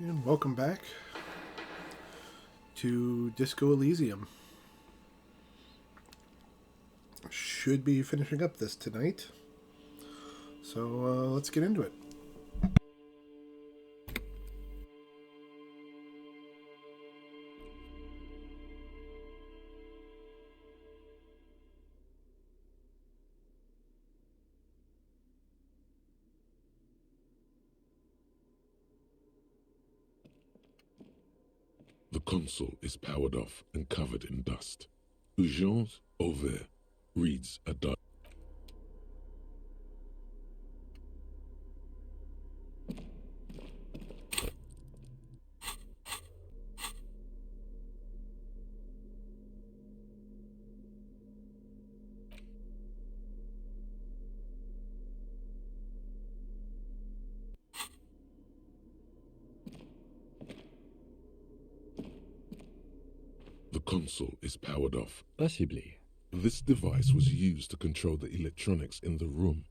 And welcome back to Disco Elysium. Should be finishing up this tonight. So let's get into it. The console is powered off and covered in dust. Urgence Auvert reads a dot. The console is powered off. Possibly. This device was used to control the electronics in the room.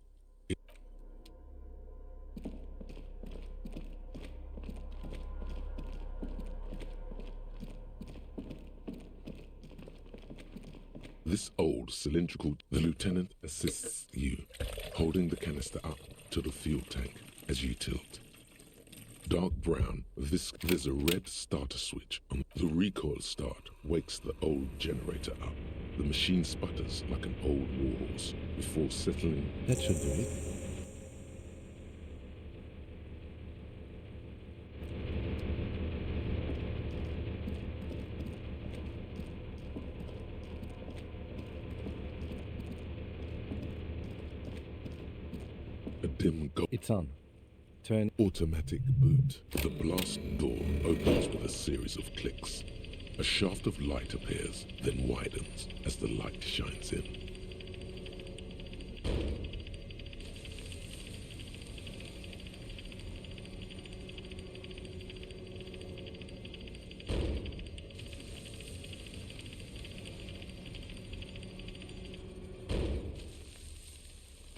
This old cylindrical, the lieutenant assists you, holding the canister up to the fuel tank as you tilt. Dark brown, there's a red starter switch on the recoil start wakes the old generator up. The machine sputters like an old warhorse before settling. That should do it. A dim It's on. Turn. automatic boot. The blast door opens with a series of clicks. A shaft of light appears, then widens as the light shines in.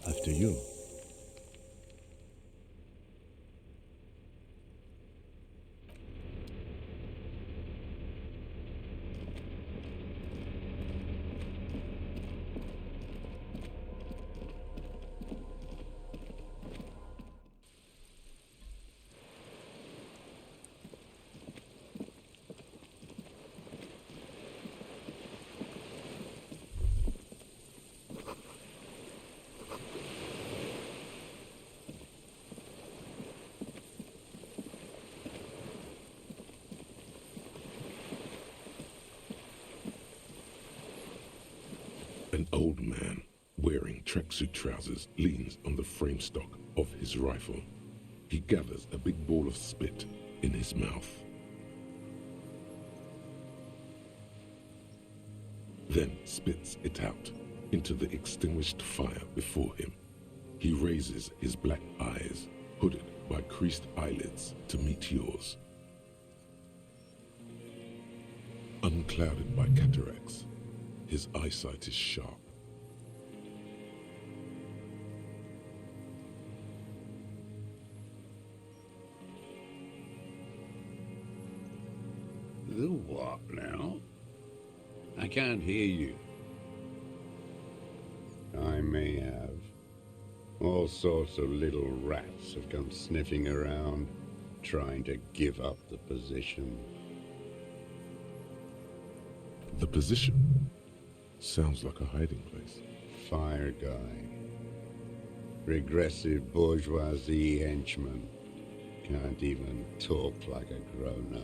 After you. An old man, wearing tracksuit trousers, leans on the frame stock of his rifle. He gathers a big ball of spit in his mouth. Then spits it out into the extinguished fire before him. He raises his black eyes, hooded by creased eyelids, to meet yours. Unclouded by cataracts, his eyesight is sharp. The what now? I can't hear you. I may have. All sorts of little rats have come sniffing around, trying to give up the position. The position sounds like a hiding place. Fire guy. Regressive bourgeoisie henchman. Can't even talk like a grown-up.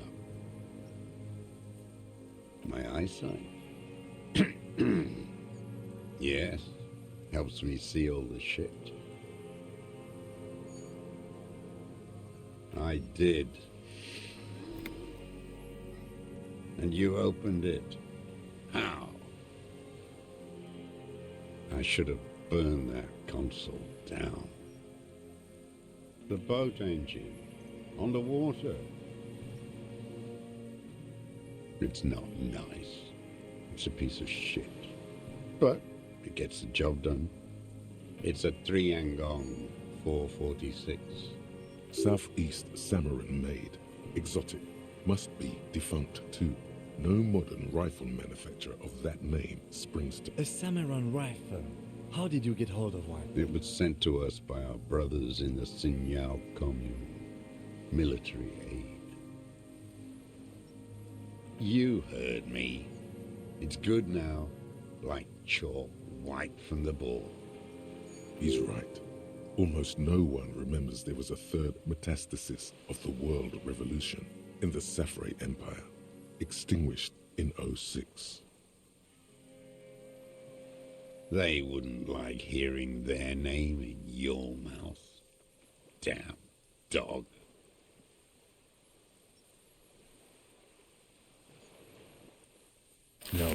My eyesight? Yes, helps me see all the shit. I did. And you opened it. How? I should have burned that console down. The boat engine, on the water. It's not nice. It's a piece of shit. But it gets the job done. It's a 3-Angong 446. Southeast Samarin made, Exotic. Must be defunct too. No modern rifle manufacturer of that name springs to... A samurai rifle. How did you get hold of one? It was sent to us by our brothers in the Sinyao commune. Military aid. You heard me. It's good now. Like chalk, white from the ball. He's right. Almost no one remembers there was a third metastasis of the world revolution in the Safarid Empire, extinguished in '06. They wouldn't like hearing their name in your mouth. Damn dog. No.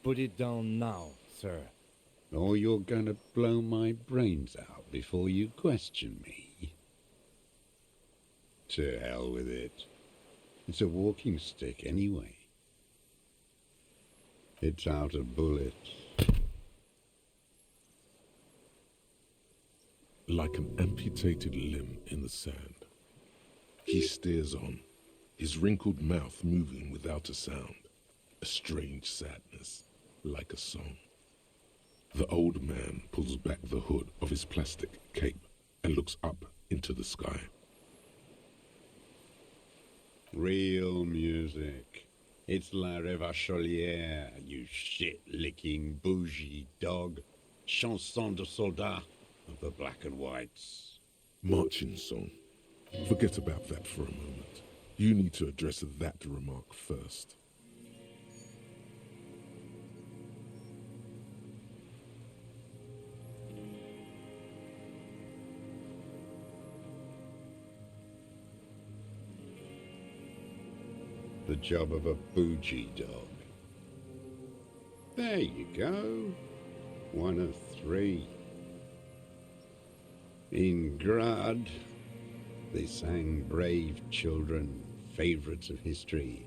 Put it down now, sir. Or you're gonna blow my brains out before you question me. To hell with it. It's a walking stick anyway. It's out of bullets. Like an amputated limb in the sand. He stares on, his wrinkled mouth moving without a sound. A strange sadness, like a song. The old man pulls back the hood of his plastic cape and looks up into the sky. Real music. It's La Revacholière, you shit-licking bougie dog. Chanson de soldat of the black and whites. Marching song. Forget about that for a moment. You need to address that remark first. The job of a bougie dog. There you go. 1 of 3. In Grad, they sang Brave Children, favorites of history.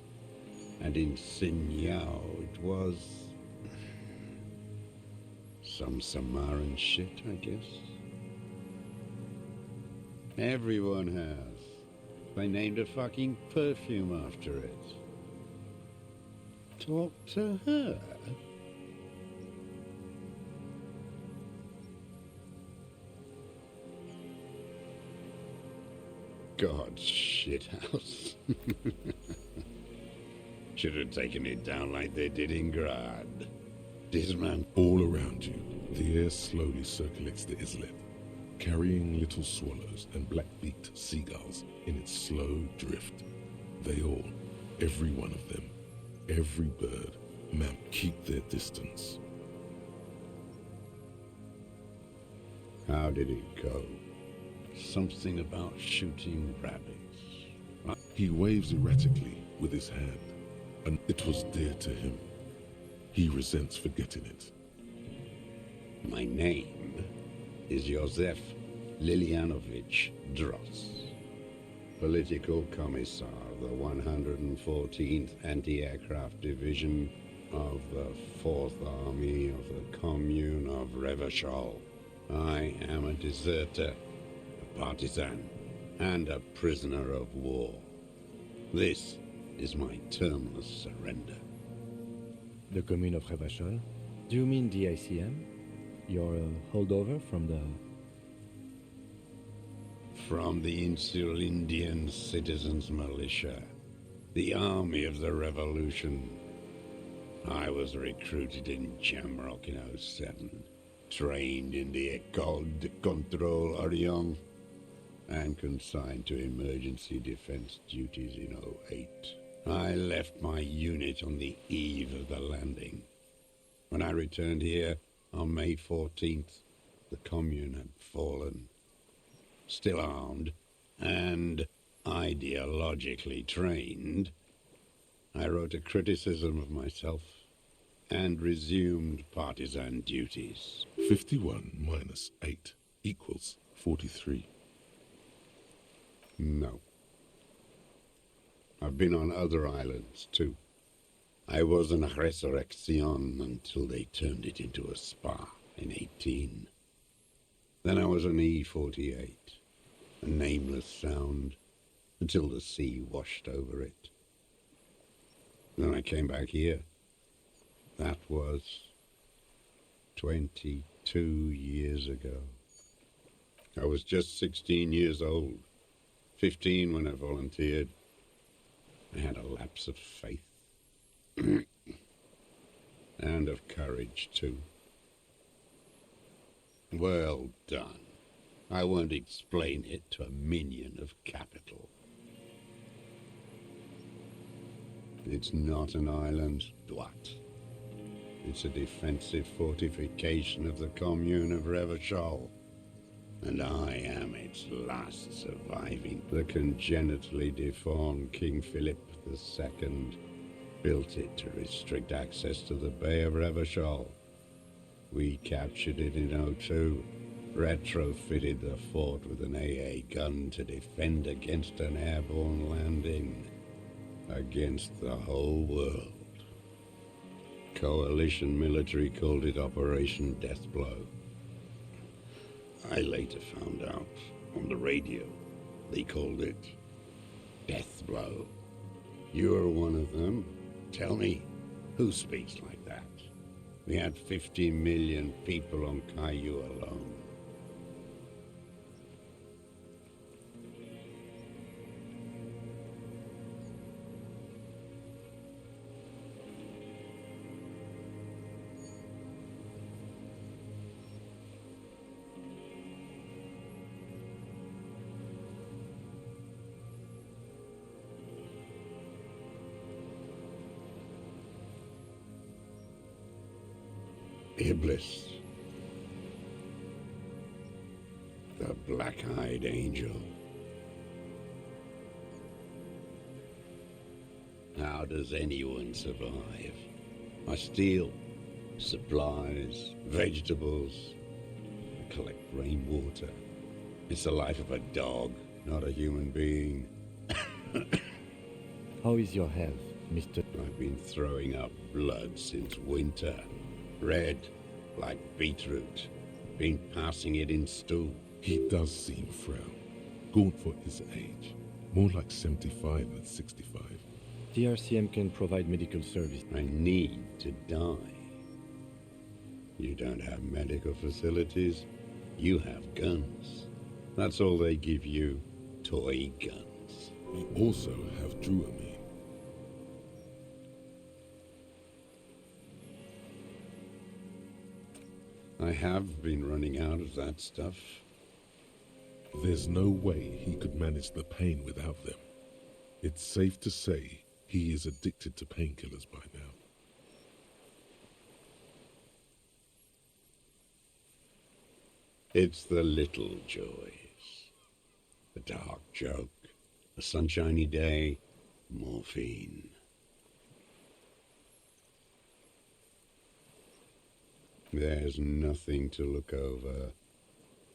And in Sinyao, it was... some Samaran shit, I guess. Everyone has. They named a fucking perfume after it. Talk to her. God's shithouse. Should have taken it down like they did in Grad. Disman. All around you, the air slowly circulates the islet, carrying little swallows and black-beaked seagulls in its slow drift. They all, every one of them, every bird, keep their distance. How did it go? Something about shooting rabbits. He waves erratically with his hand, and it was dear to him. He resents forgetting it. My name is Josef Lilianovich Dross, Political Commissar of the 114th Anti-Aircraft Division of the 4th Army of the Commune of Revachol. I am a deserter, a partisan, and a prisoner of war. This is my terminal surrender. The commune of Revachol? Do you mean the ICM? You're a holdover from the... From the Insular Indian Citizens Militia, the army of the revolution. I was recruited in Jamrock in '07, trained in the École de Contrôle Orient, and consigned to emergency defense duties in '08. I left my unit on the eve of the landing. When I returned here on May 14th, the commune had fallen. Still armed and ideologically trained, I wrote a criticism of myself and resumed partisan duties. 51 minus 8 equals 43. No. I've been on other islands, too. I was in Resurrection until they turned it into a spa in 18. Then I was on E48, a nameless sound until the sea washed over it. Then I came back here. That was 22 years ago. I was just 16 years old, 15 when I volunteered. I had a lapse of faith. And of courage, too. Well done. I won't explain it to a minion of capital. It's not an island, Dwat. It's a defensive fortification of the commune of Revachol. And I am its last surviving. The congenitally deformed King Philip II built it to restrict access to the Bay of Revachol. We captured it in '02, retrofitted the fort with an AA gun to defend against an airborne landing. Against the whole world. Coalition military called it Operation Deathblow. I later found out on the radio they called it Deathblow. You're one of them. Tell me, who speaks like that? We had 50 million people on Caillou alone. Iblis, the black-eyed angel. How does anyone survive? I steal supplies, vegetables, I collect rainwater. It's the life of a dog, not a human being. How is your health, Mr. I've been throwing up blood since winter. Red, like beetroot. Been passing it in stew. He does seem frail, gaunt for his age, more like 75 than 65. The RCM can provide medical service. I need to die. You don't have medical facilities. You have guns. That's all they give you. Toy guns. We also have Druamine. I have been running out of that stuff. There's no way he could manage the pain without them. It's safe to say he is addicted to painkillers by now. It's the little joys. A dark joke, a sunshiny day, morphine. There's nothing to look over.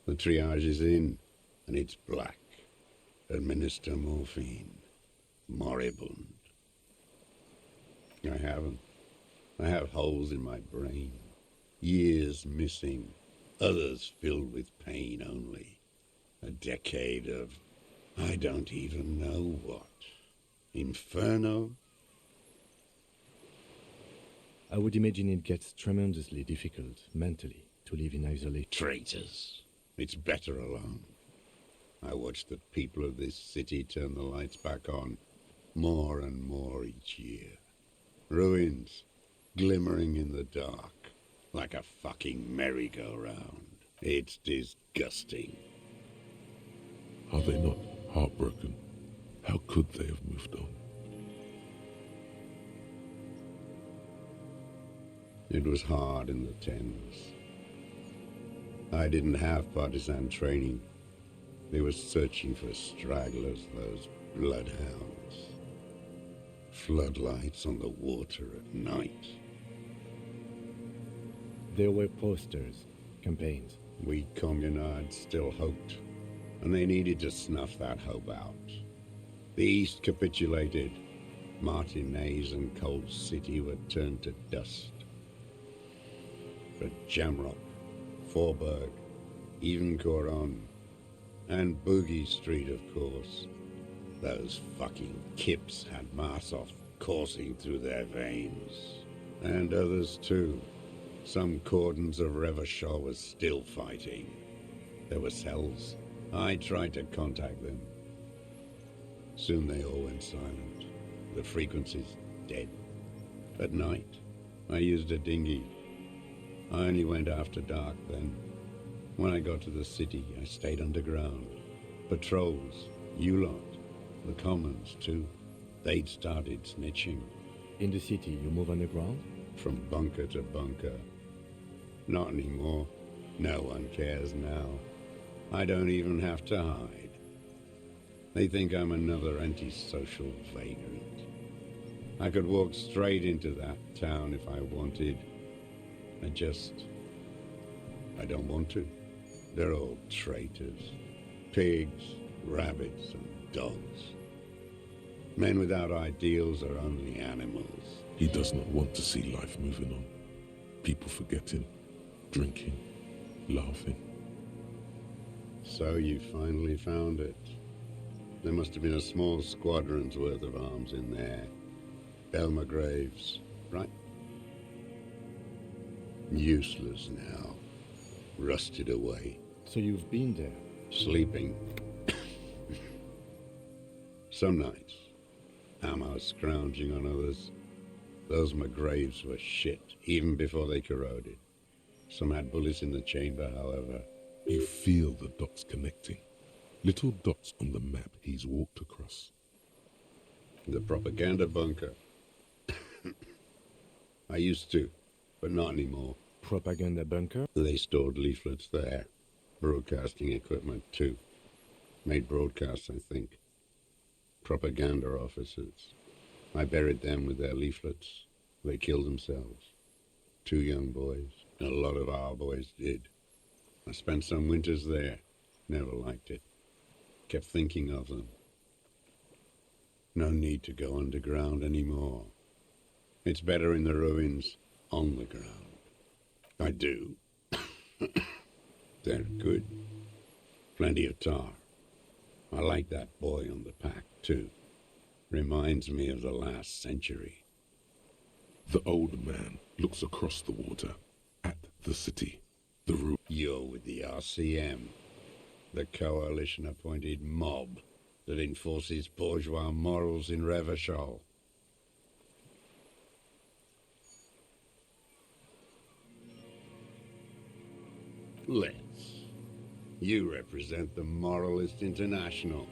The triage is in, and it's black. Administer morphine. Moribund. I haven't. I have holes in my brain. Years missing. Others filled with pain only. A decade of I don't even know what. Inferno? I would imagine it gets tremendously difficult mentally to live in isolation. Traitors. It's better alone. I watch the people of this city turn the lights back on more and more each year. Ruins, glimmering in the dark, like a fucking merry-go-round. It's disgusting. Are they not heartbroken? How could they have moved on? It was hard in the Thames. I didn't have partisan training. They were searching for stragglers, those bloodhounds. Floodlights on the water at night. There were posters, campaigns. We communards still hoped, and they needed to snuff that hope out. The East capitulated. Martinez and Cold City were turned to dust. But Jamrock, Forburg, even Coron, and Boogie Street, of course, Those fucking kips had Marsov coursing through their veins. And others too. Some cordons of Revachol was still fighting. There were cells. I tried to contact them. Soon they all went silent. The frequencies dead. At night, I used a dinghy. I only went after dark then. When I got to the city, I stayed underground. Patrols, you lot, the commons too. They'd started snitching. In the city, you move underground? From bunker to bunker. Not anymore. No one cares now. I don't even have to hide. They think I'm another antisocial vagrant. I could walk straight into that town if I wanted. I don't want to. They're all traitors. Pigs, rabbits, and dogs. Men without ideals are only animals. He does not want to see life moving on. People forgetting, drinking, laughing. So you finally found it. There must have been a small squadron's worth of arms in there. Elmer Graves, right? Useless now. Rusted away. So you've been there? Sleeping. Some nights. Ammo scrounging on others. Those McGraves were shit, even before they corroded. Some had bullets in the chamber, however. You feel the dots connecting. Little dots on the map he's walked across. The propaganda bunker. I used to, but not anymore. Propaganda bunker? They stored leaflets there. Broadcasting equipment, too. Made broadcasts, I think. Propaganda officers. I buried them with their leaflets. They killed themselves. 2 young boys. A lot of our boys did. I spent some winters there. Never liked it. Kept thinking of them. No need to go underground anymore. It's better in the ruins, on the ground. I do. They're good. Plenty of tar. I like that boy on the pack, too. Reminds me of the last century. The old man looks across the water, at the city, the room. You're with the RCM, the coalition-appointed mob that enforces bourgeois morals in Revachol. Let's. You represent the Moralist International,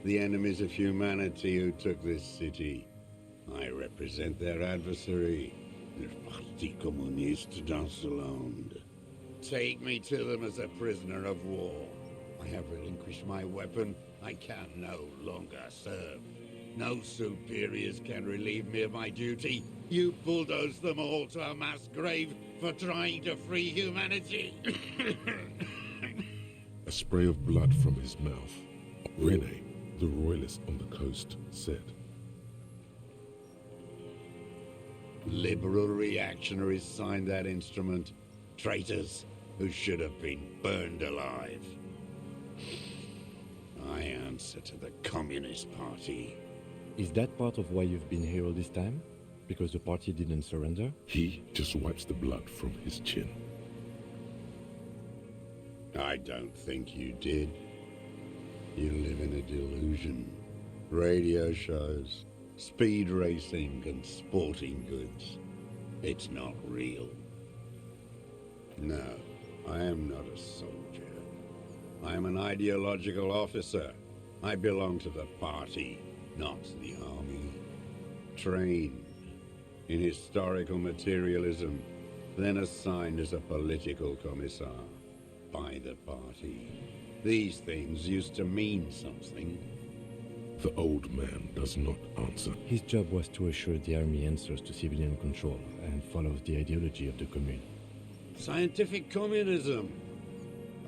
the enemies of humanity who took this city. I represent their adversary, the Parti Communiste dans ce monde. Take me to them as a prisoner of war. I have relinquished my weapon. I can no longer serve. No superiors can relieve me of my duty. You bulldoze them all to a mass grave for trying to free humanity. A spray of blood from his mouth. Rene, the royalist on the coast, said. Liberal reactionaries signed that instrument. Traitors who should have been burned alive. I answer to the Communist Party. Is that part of why you've been here all this time? Because the party didn't surrender? He just wipes the blood from his chin. I don't think you did. You live in a delusion. Radio shows, speed racing, and sporting goods. It's not real. No, I am not a soldier. I am an ideological officer. I belong to the party, not the army. Trained in historical materialism, then assigned as a political commissar by the party. These things used to mean something. The old man does not answer. His job was to assure the army answers to civilian control and follows the ideology of the Commune. Scientific communism.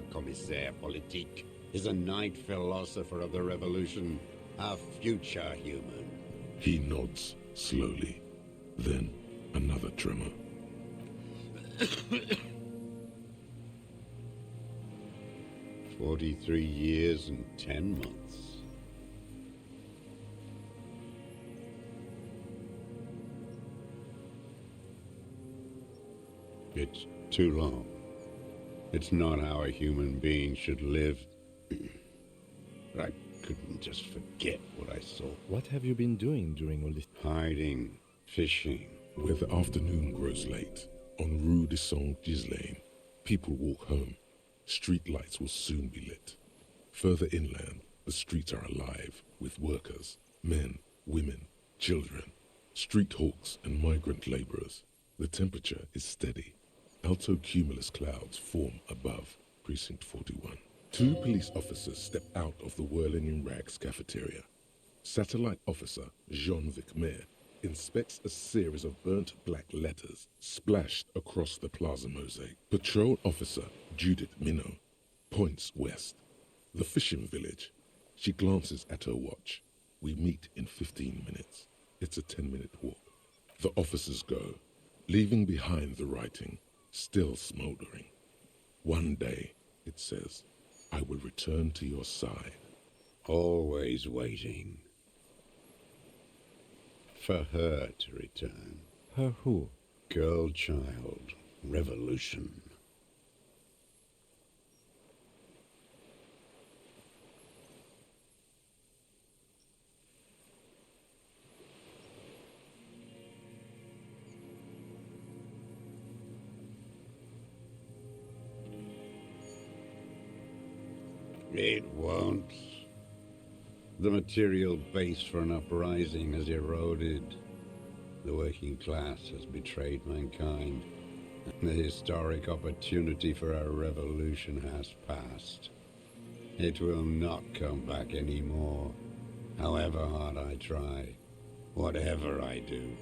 A commissaire politique is a night philosopher of the revolution, a future human. He nods slowly. Then another tremor. 43 years and 10 months. It's too long. It's not how a human being should live. I couldn't just forget what I saw. What have you been doing during all this? Hiding, fishing. Where the afternoon grows late, on Rue de Saint-Ghislain, people walk home. Street lights will soon be lit. Further inland, the streets are alive with workers, men, women, children, street hawks and migrant laborers. The temperature is steady. Alto cumulus clouds form above Precinct 41. 2 police officers step out of the Whirling in Rags cafeteria. Satellite officer Jean-Vic Mayer inspects a series of burnt black letters splashed across the plaza mosaic. Patrol officer Judith Minot points west. The fishing village. She glances at her watch. We meet in 15 minutes. It's a 10-minute walk. The officers go, leaving behind the writing, still smoldering. One day, it says, I will return to your side. Always waiting. For her to return. Her who? Girl, child, revolution. It won't. The material base for an uprising has eroded. The working class has betrayed mankind. The historic opportunity for a revolution has passed. It will not come back anymore, however hard I try, whatever I do.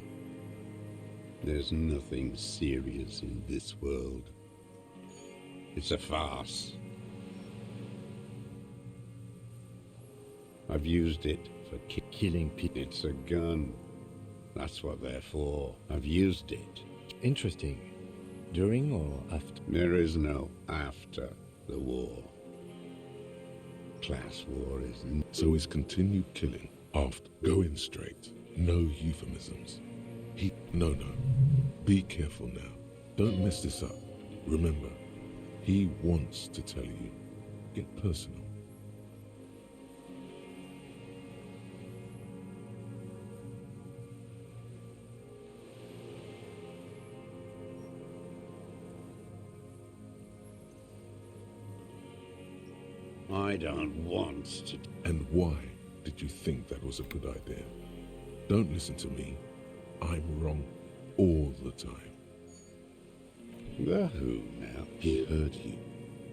There's nothing serious in this world. It's a farce. I've used it for Killing people. It's a gun. That's what they're for. I've used it. Interesting. During or after? There is no after the war. Class war is... So is continued killing after going straight. No euphemisms. No. Be careful now. Don't mess this up. Remember, he wants to tell you. Get personal. I don't want to... And why did you think that was a good idea? Don't listen to me. I'm wrong all the time. The who now? He heard you.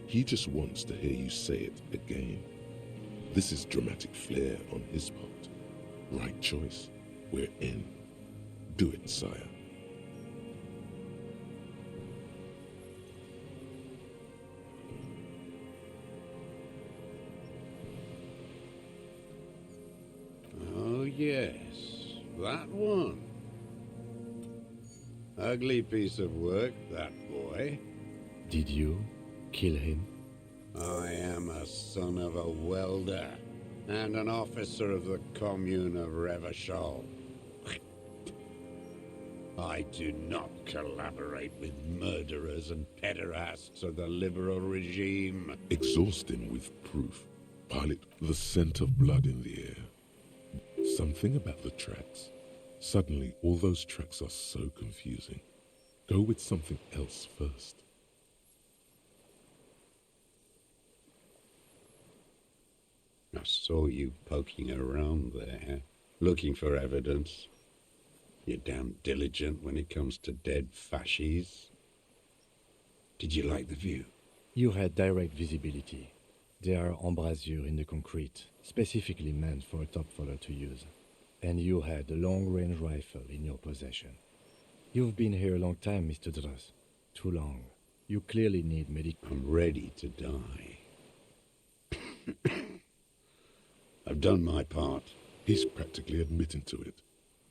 He just wants to hear you say it again. This is dramatic flair on his part. Right choice. We're in. Do it, sire. Oh, yes. That one. Ugly piece of work, that boy. Did you kill him? I am a son of a welder and an officer of the Commune of Revachol. I do not collaborate with murderers and pederasts of the liberal regime. Exhaust him with proof. Pilot the scent of blood in the air. Something about the tracks. Suddenly, all those tracks are so confusing. Go with something else first. I saw you poking around there, looking for evidence. You're damn diligent when it comes to dead fascies. Did you like the view? You had direct visibility. There are embrasures in the concrete, specifically meant for a top follower to use. And you had a long-range rifle in your possession. You've been here a long time, Mr. Dross. Too long. You clearly need I'm ready to die. I've done my part. He's practically admitting to it.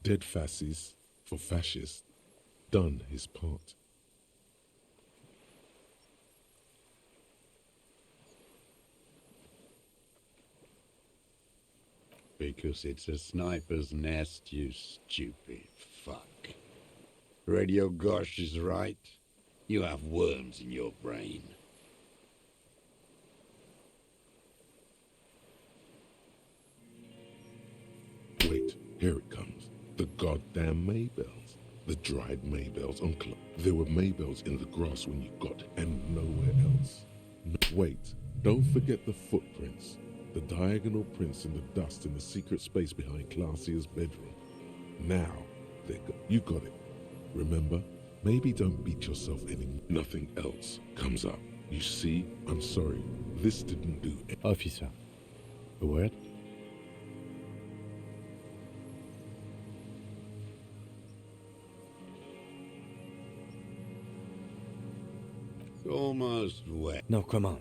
Dead fascists for fascists. Done his part. Because it's a sniper's nest, you stupid fuck. Radio Gosh is right. You have worms in your brain. Wait, here it comes. The goddamn Maybells. The dried Maybells on club. There were Maybells in the grass when you got, and nowhere else. Wait, don't forget the footprints. The diagonal prints in the dust in the secret space behind Classia's bedroom. Now, you got it. Remember? Maybe don't beat yourself anymore. Nothing else comes up. You see, I'm sorry. This didn't do it. Officer, a word? Almost wet. No, come on.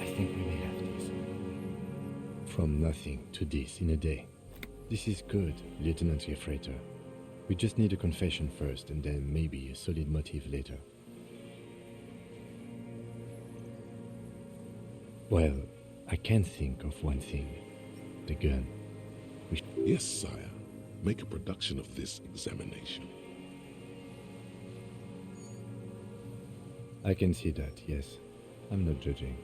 I think we may have this. From nothing to this in a day. This is good, Lieutenant Gefreiter. We just need a confession first, and then maybe a solid motive later. Well, I can think of one thing. The gun. Yes, sire. Make a production of this examination. I can see that, yes. I'm not judging.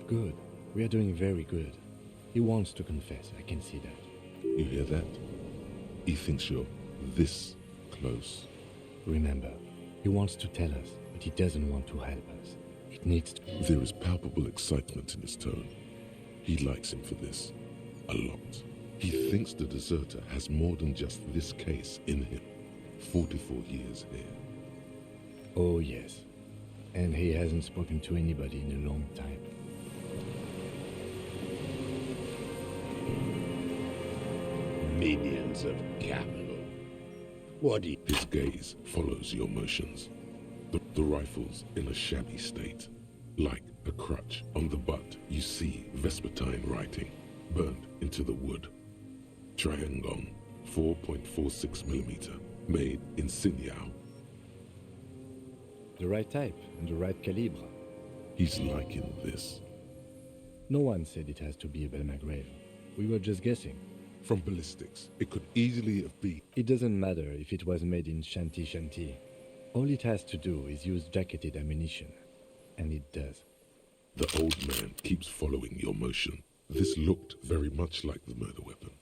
Good. We are doing very good. He wants to confess, I can see that. You hear that? He thinks you're this close. Remember, he wants to tell us, but he doesn't want to help us. It needs to... There is palpable excitement in his tone. He likes him for this. A lot. He thinks the deserter has more than just this case in him. 44 years here. Oh, yes. And he hasn't spoken to anybody in a long time. Minions of capital. What do you... His gaze follows your motions. The rifle's in a shabby state. Like a crutch on the butt, you see Vespertine writing, burned into the wood. Triangon, 4.46mm, made in Sinyao. The right type and the right calibre. He's liking this. No one said it has to be a Belmagrave. We were just guessing. From ballistics, it could easily have been. It doesn't matter if it was made in Shanti Shanti. All it has to do is use jacketed ammunition. And it does. The old man keeps following your motion. This looked very much like the murder weapon.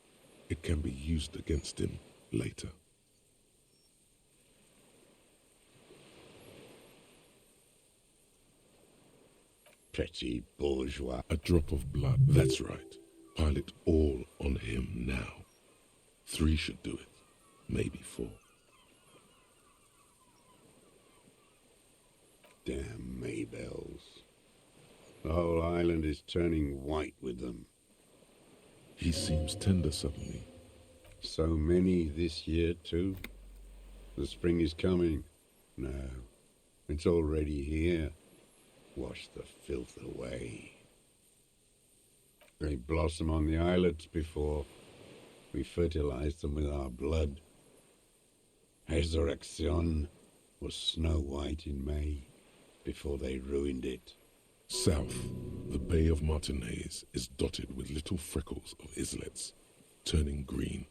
It can be used against him later. Pretty bourgeois. A drop of blood, that's right. Pile it all on him now. 3 should do it, maybe 4. Damn Maybells. The whole island is turning white with them. He seems tender suddenly. So many this year, too. The spring is coming. No, it's already here. Wash the filth away. They blossom on the islets before we fertilize them with our blood. Resurrection was snow white in May before they ruined it. South, the Bay of Martinez is dotted with little freckles of islets, turning green,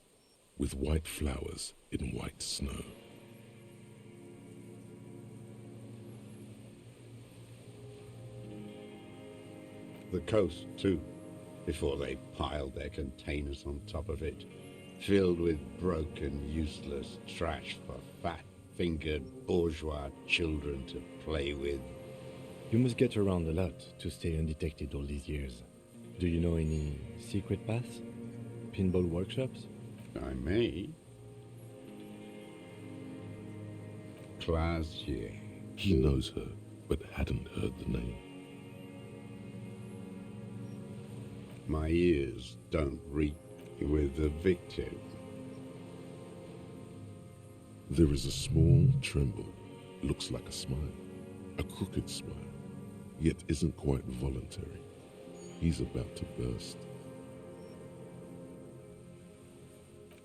with white flowers in white snow. The coast, too, before they piled their containers on top of it, filled with broken, useless trash for fat-fingered bourgeois children to play with. You must get around a lot to stay undetected all these years. Do you know any secret paths? Pinball workshops? I may. Classier. He knows her, but hadn't heard the name. My ears don't reek with the victim. There is a small tremble, looks like a smile, a crooked smile, yet isn't quite voluntary. He's about to burst.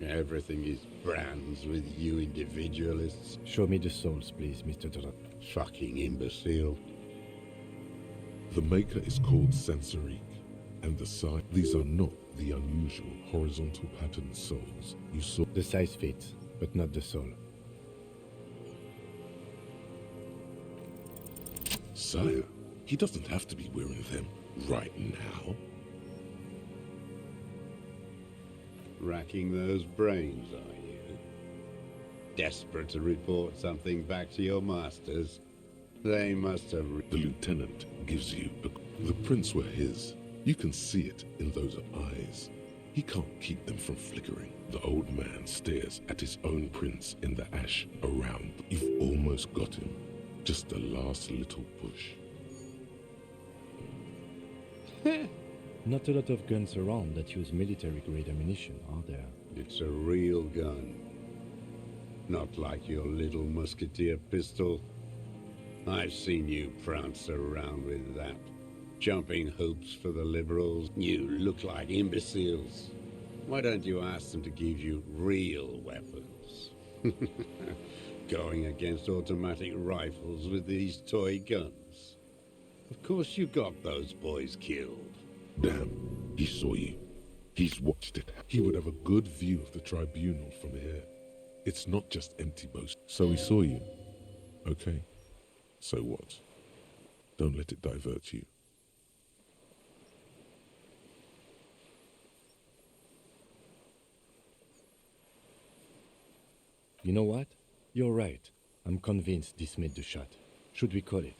Everything is brands with you individualists. Show me the souls, please, Mr. Drop. Fucking imbecile. The maker is called Sansarique, and the side. These are not the unusual horizontal patterned soles you saw. The size fits, but not the sole. Sire, he doesn't have to be wearing them right now. Racking those brains, are you? Desperate to report something back to your masters? They must have... The lieutenant gives you the prints were his. You can see it in those eyes. He can't keep them from flickering. The old man stares at his own prints in the ash around. You've almost got him. Just the last little push. Not a lot of guns around that use military-grade ammunition, are there? It's a real gun. Not like your little musketeer pistol. I've seen you prance around with that. Jumping hoops for the liberals. You look like imbeciles. Why don't you ask them to give you real weapons? Going against automatic rifles with these toy guns. Of course you got those boys killed. Damn, he saw you. He's watched it. He would have a good view of the tribunal from here. It's not just empty boast. So he saw you. Okay. So what? Don't let it divert you. You know what? You're right. I'm convinced this made the shot. Should we call it?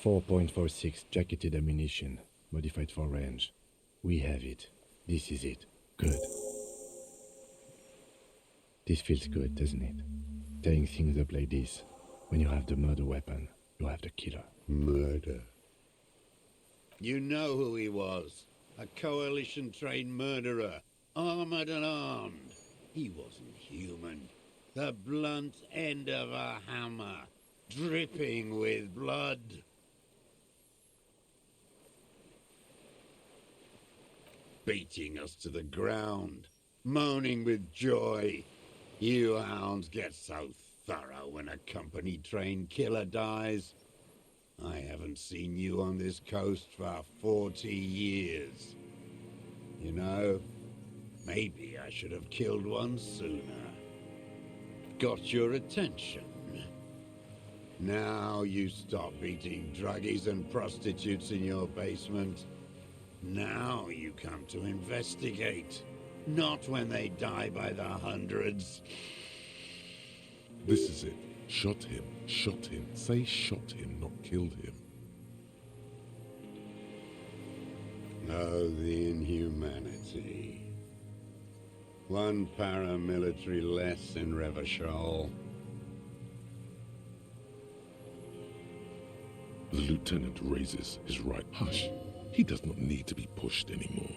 4.46 jacketed ammunition, modified for range. We have it. This is it. Good. This feels good, doesn't it? Tearing things up like this. When you have the murder weapon, you have the killer. Murder. You know who he was. A coalition-trained murderer. Armored and armed. He wasn't human. The blunt end of a hammer. Dripping with blood. Beating us to the ground. Moaning with joy. You hounds get so thorough when a company-trained killer dies. I haven't seen you on this coast for 40 years. You know, maybe I should have killed one sooner. Got your attention. Now you stop beating druggies and prostitutes in your basement. Now you come to investigate. Not when they die by the hundreds. This is it. Shot him. Shot him. Say shot him, not killed him. Oh, the inhumanity. One paramilitary less in Revachol. The lieutenant raises his right. Hush. He does not need to be pushed anymore.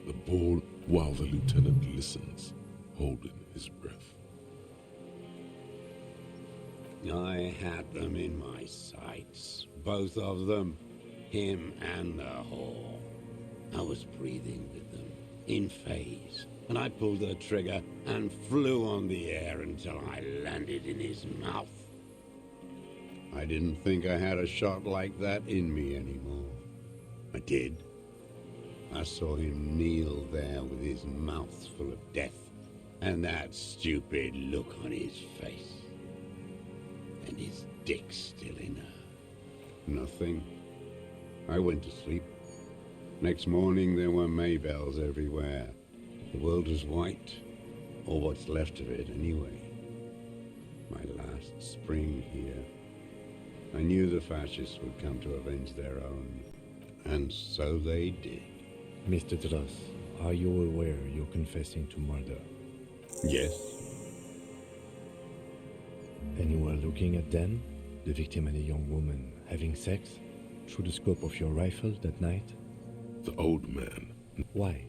The ball, while the lieutenant listens, holding his breath. I had them in my sights. Both of them. Him and the whore. I was breathing with them, in phase, and I pulled the trigger and flew on the air until I landed in his mouth. I didn't think I had a shot like that in me anymore. I did. I saw him kneel there with his mouth full of death, and that stupid look on his face. And his dick still in her. Nothing. I went to sleep. Next morning there were Maybells everywhere. The world was white, or what's left of it anyway. My last spring here. I knew the fascists would come to avenge their own. And so they did. Mr. Dross, are you aware you're confessing to murder? Yes. And you were looking at them, the victim and a young woman, having sex, through the scope of your rifle that night? The old man. Why?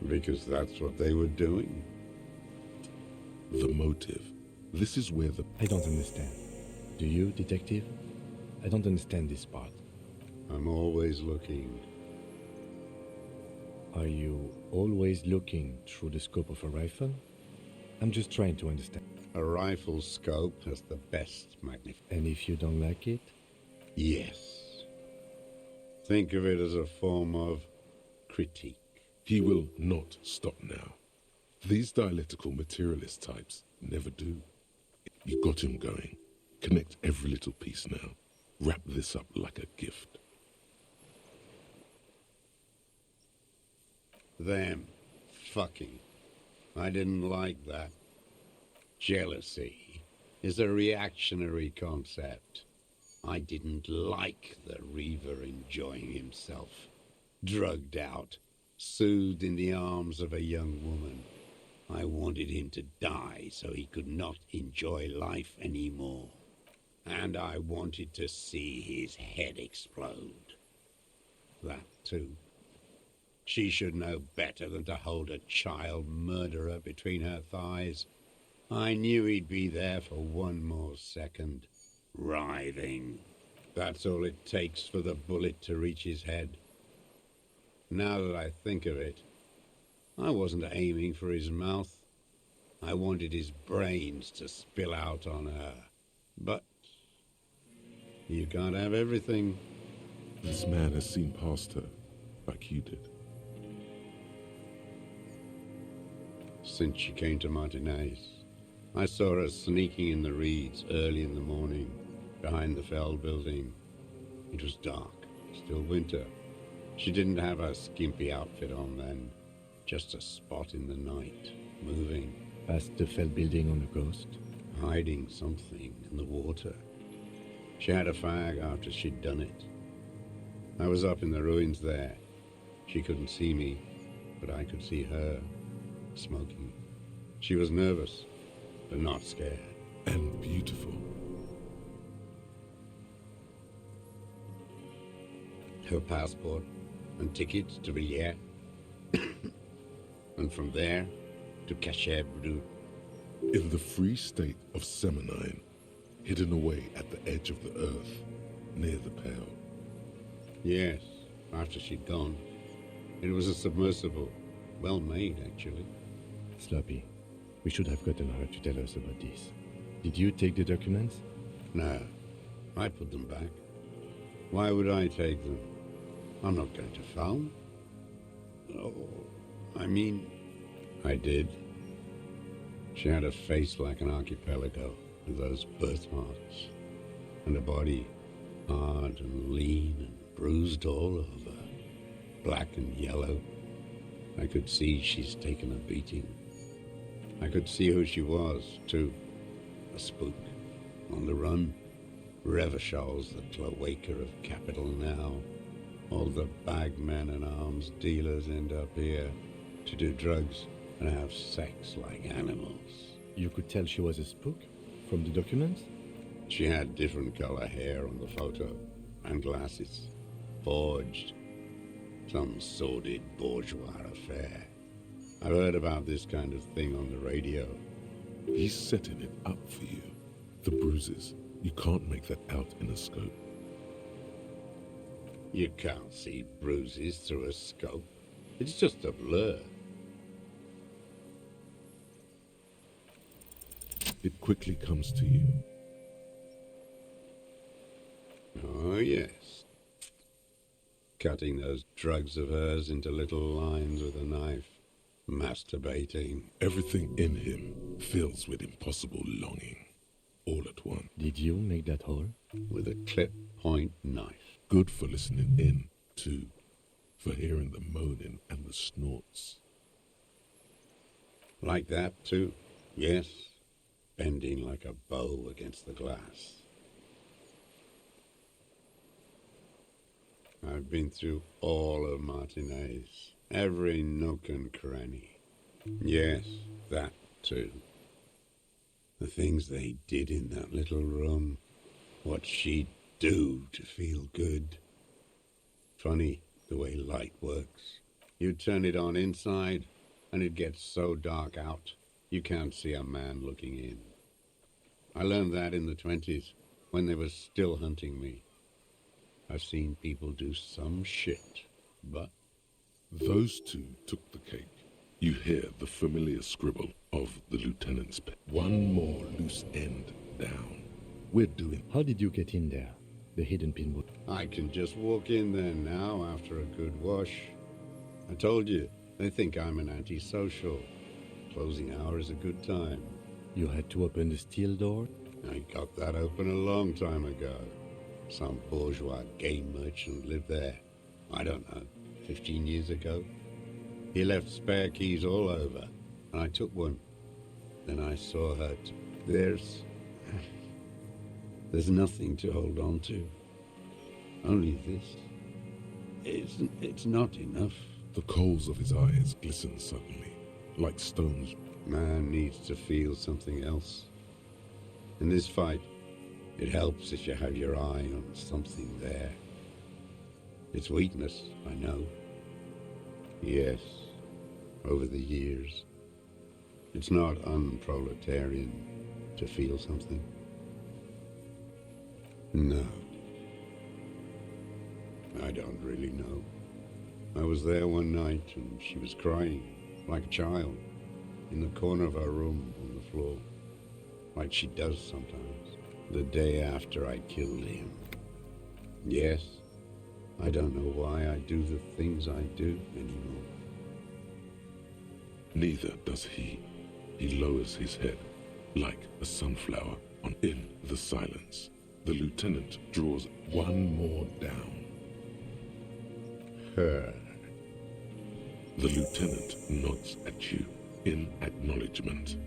Because that's what they were doing. The motive. This is where the... I don't understand. Do you, detective? I don't understand this part. I'm always looking. Are you always looking through the scope of a rifle? I'm just trying to understand. A rifle scope has the best magnification. And if you don't like it? Yes. think of it as a form of critique. He will not stop now. These dialectical materialist types never do. You got him going. Connect every little piece now. Wrap this up like a gift. Them fucking. I didn't like that. Jealousy is a reactionary concept. I didn't like the Reaver enjoying himself, drugged out, soothed in the arms of a young woman. I wanted him to die so he could not enjoy life anymore. And I wanted to see his head explode. That too. She should know better than to hold a child murderer between her thighs. I knew he'd be there for one more second, writhing. That's all it takes for the bullet to reach his head. Now that I think of it, I wasn't aiming for his mouth. I wanted his brains to spill out on her. But you can't have everything. This man has seen past her, like you did. Since she came to Martinez, I saw her sneaking in the reeds early in the morning, behind the Fell building. It was dark, still winter. She didn't have her skimpy outfit on then, just a spot in the night, moving. Past the Fell building on the coast. Hiding something in the water. She had a fag after she'd done it. I was up in the ruins there. She couldn't see me, but I could see her, smoking. She was nervous, but not scared. And beautiful. Her passport and tickets to Villiers. And from there to Cachet Brut. In the free state of Seminine, hidden away at the edge of the earth, near the Pale. Yes, after she'd gone. It was a submersible. Well made, actually. Sloppy. We should have gotten her to tell us about this. Did you take the documents? No, I put them back. Why would I take them? I'm not going to phone. Oh, I mean, I did. She had a face like an archipelago, with those birthmarks, and a body hard and lean and bruised all over, black and yellow. I could see she's taken a beating. I could see who she was, too. A spook, on the run. Revachol's the cloaca of capital now. All the bagmen and arms dealers end up here to do drugs and have sex like animals. You could tell she was a spook from the documents? She had different color hair on the photo, and glasses. Forged. Some sordid bourgeois affair. I've heard about this kind of thing on the radio. He's setting it up for you. The bruises. You can't make that out in a scope. You can't see bruises through a scope. It's just a blur. It quickly comes to you. Oh, yes. Cutting those drugs of hers into little lines with a knife. Masturbating. Everything in him fills with impossible longing. All at once. Did you make that hole? With a clip-point knife. Good for listening in, too. For hearing the moaning and the snorts. Like that, too. Yes. Bending like a bow against the glass. I've been through all of Martinez. Every nook and cranny. Yes, that too. The things they did in that little room. What she'd do to feel good. Funny the way light works. You turn it on inside, and it gets so dark out, you can't see a man looking in. I learned that in the 20s, when they were still hunting me. I've seen people do some shit, but... Those two took the cake. You hear the familiar scribble of the lieutenant's pen. One more loose end down. We're doing... How did you get in there? The hidden pinwood. I can just walk in there now after a good wash. I told you, they think I'm an antisocial. Closing hour is a good time. You had to open the steel door? I got that open a long time ago. Some bourgeois game merchant lived there. I don't know, 15 years ago. He left spare keys all over, and I took one. Then I saw her. There's nothing to hold on to. Only this. It's not enough. The coals of his eyes glisten suddenly, like stones. Man needs to feel something else. In this fight, it helps if you have your eye on something there. It's weakness, I know. Yes, over the years. It's not unproletarian to feel something. No. I don't really know. I was there one night and she was crying, like a child, in the corner of her room on the floor, like she does sometimes, the day after I killed him. Yes, I don't know why I do the things I do anymore. Neither does he. He lowers his head, like a sunflower in the silence. The lieutenant draws one more down. Her. The lieutenant nods at you in acknowledgement.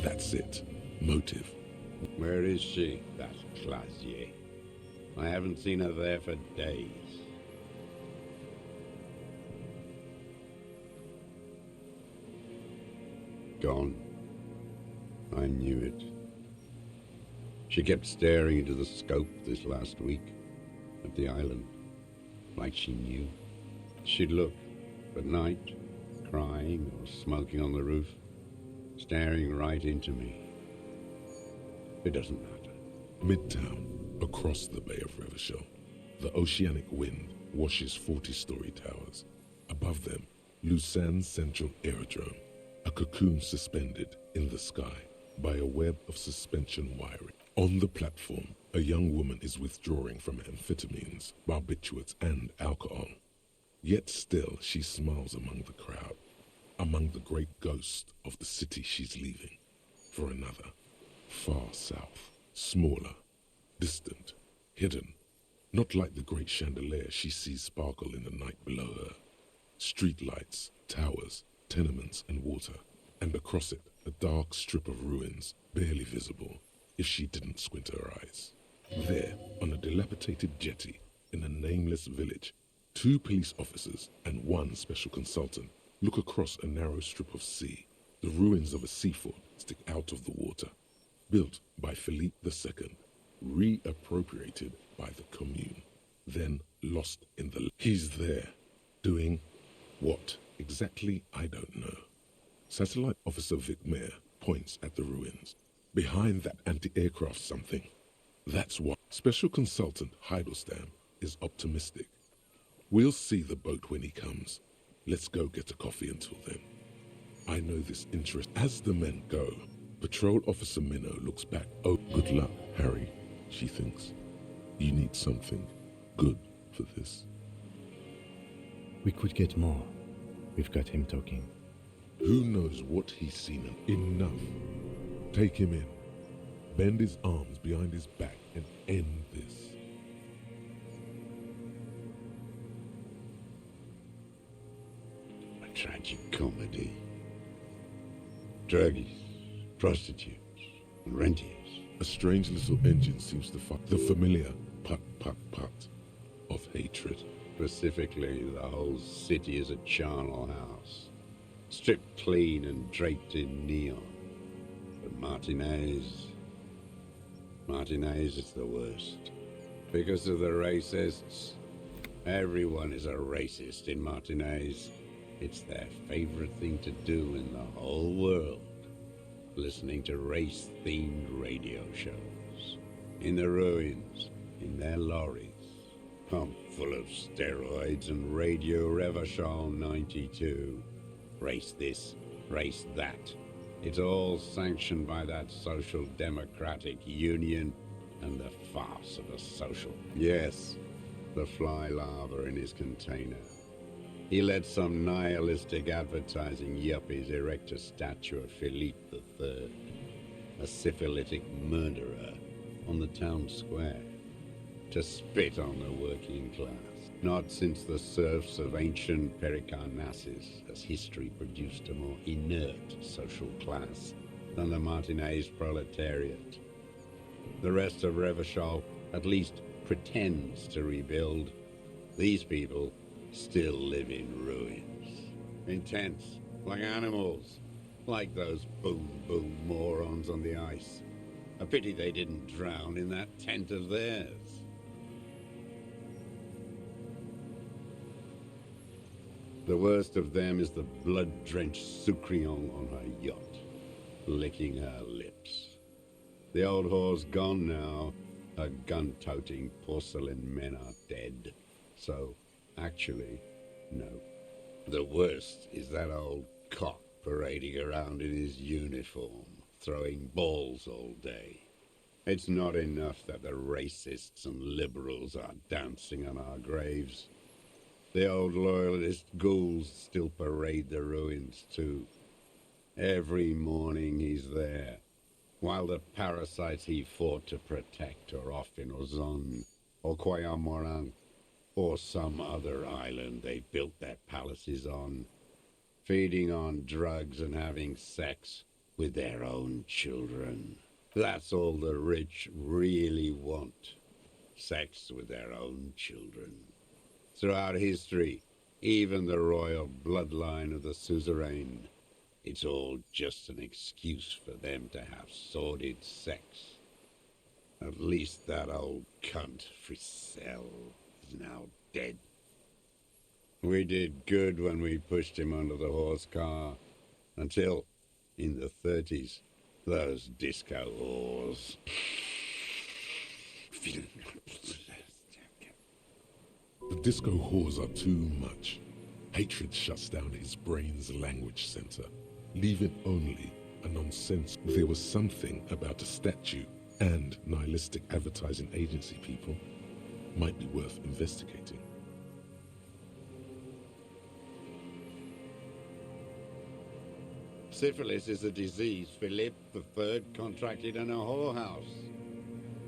That's it. Motive. Where is she? That Clasier. I haven't seen her there for days. Gone. I knew it. She kept staring into the scope this last week at the island, like she knew. She'd look at night, crying or smoking on the roof, staring right into me. It doesn't matter. Midtown, across the Bay of Revachol, the oceanic wind washes 40-story towers. Above them, Lausanne's Central Aerodrome, a cocoon suspended in the sky by a web of suspension wiring. On the platform, a young woman is withdrawing from amphetamines, barbiturates, and alcohol. Yet still she smiles among the crowd, among the great ghosts of the city she's leaving, for another, far south, smaller, distant, hidden, not like the great chandelier she sees sparkle in the night below her. Streetlights, towers, tenements, and water, and across it a dark strip of ruins, barely visible if she didn't squint her eyes. There, on a dilapidated jetty in a nameless village, 2 police officers and 1 special consultant look across a narrow strip of sea. The ruins of a seafort stick out of the water, built by Philippe II, reappropriated by the Commune, then lost in the... He's there, doing what exactly I don't know. Satellite Officer Vic Mayer points at the ruins. Behind that anti-aircraft something. That's what Special Consultant Heidelstam is optimistic. We'll see the boat when he comes. Let's go get a coffee until then. I know this interest. As the men go, Patrol Officer Minnow looks back. Oh, good luck, Harry, she thinks. You need something good for this. We could get more. We've got him talking. Who knows what he's seen? Enough. Take him in. Bend his arms behind his back and end this. A tragic comedy. Druggies, prostitutes, and rentiers. A strange little engine seems to fight the familiar put of hatred. Specifically, the whole city is a charnel house, stripped clean and draped in neon. But Martinez is the worst. Because of the racists. Everyone is a racist in Martinez. It's their favorite thing to do in the whole world. Listening to race-themed radio shows. In the ruins, in their lorries. Pumped full of steroids and Radio Revachol 92. Race this, race that. It's all sanctioned by that social democratic union and the farce of a social. Yes, the fly larva in his container. He let some nihilistic advertising yuppies erect a statue of Philippe III, a syphilitic murderer, on the town square, to spit on the working class. Not since the serfs of ancient Pericarnassus has history produced a more inert social class than the Martinez proletariat. The rest of Revachol at least pretends to rebuild. These people still live in ruins. Intense, like animals, like those boom morons on the ice. A pity they didn't drown in that tent of theirs. The worst of them is the blood-drenched Sucrion on her yacht, licking her lips. The old whore's gone now. Her gun-toting porcelain men are dead. So, actually, no. The worst is that old cock parading around in his uniform, throwing balls all day. It's not enough that the racists and liberals are dancing on our graves. The old loyalist ghouls still parade the ruins too. Every morning he's there, while the parasites he fought to protect are off in Ozon, or Koyamorang, or some other island they built their palaces on, feeding on drugs and having sex with their own children. That's all the rich really want. Sex with their own children. Throughout history, even the royal bloodline of the suzerain, it's all just an excuse for them to have sordid sex. At least that old cunt, Frisell, is now dead. We did good when we pushed him under the horse car, until, in the 30s, those disco whores. The disco whores are too much. Hatred shuts down his brain's language center, leaving only a nonsense. There was something about a statue and nihilistic advertising agency people might be worth investigating. Syphilis is a disease Philippe III contracted in a whorehouse.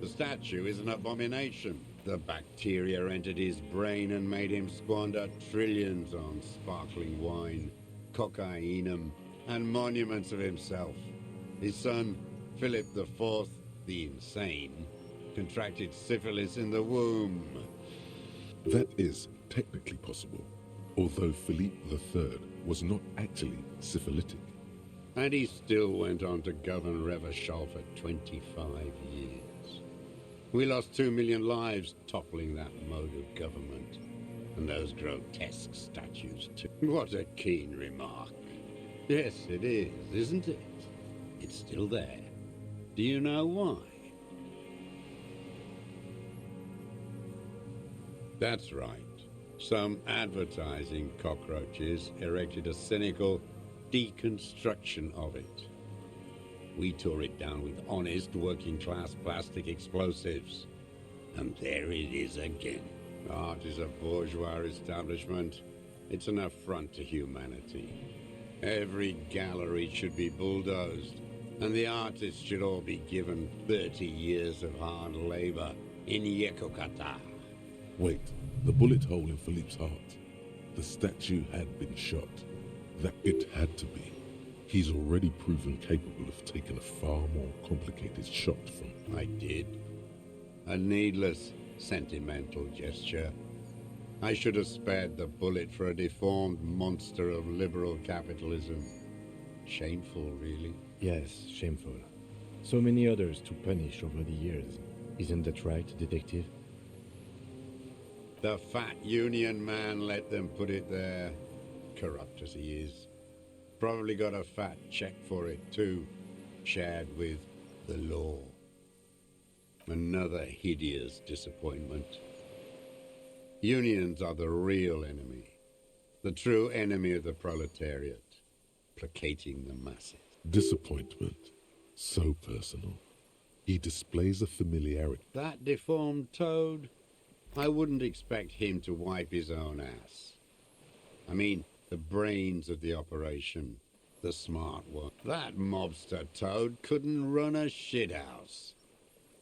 The statue is an abomination. The bacteria entered his brain and made him squander trillions on sparkling wine, cocainum, and monuments of himself. His son, Philip IV, the insane, contracted syphilis in the womb. That is technically possible, although Philippe III was not actually syphilitic. And he still went on to govern Revachol for 25 years. We lost 2 million lives toppling that mode of government. And those grotesque statues, too. What a keen remark. Yes, it is, isn't it? It's still there. Do you know why? That's right. Some advertising cockroaches erected a cynical deconstruction of it. We tore it down with honest working-class plastic explosives. And there it is again. Art is a bourgeois establishment. It's an affront to humanity. Every gallery should be bulldozed, and the artists should all be given 30 years of hard labor in Yekokata. Wait, the bullet hole in Philippe's heart. The statue had been shot. That it had to be. He's already proven capable of taking a far more complicated shot from... I did. A needless, sentimental gesture. I should have spared the bullet for a deformed monster of liberal capitalism. Shameful, really. Yes, shameful. So many others to punish over the years. Isn't that right, detective? The fat union man let them put it there. Corrupt as he is. Probably got a fat check for it, too. Shared with the law. Another hideous disappointment. Unions are the real enemy. The true enemy of the proletariat. Placating the masses. Disappointment. So personal. He displays a familiarity. That deformed toad? I wouldn't expect him to wipe his own ass. I mean, the brains of the operation, the smart one. That mobster toad couldn't run a shithouse.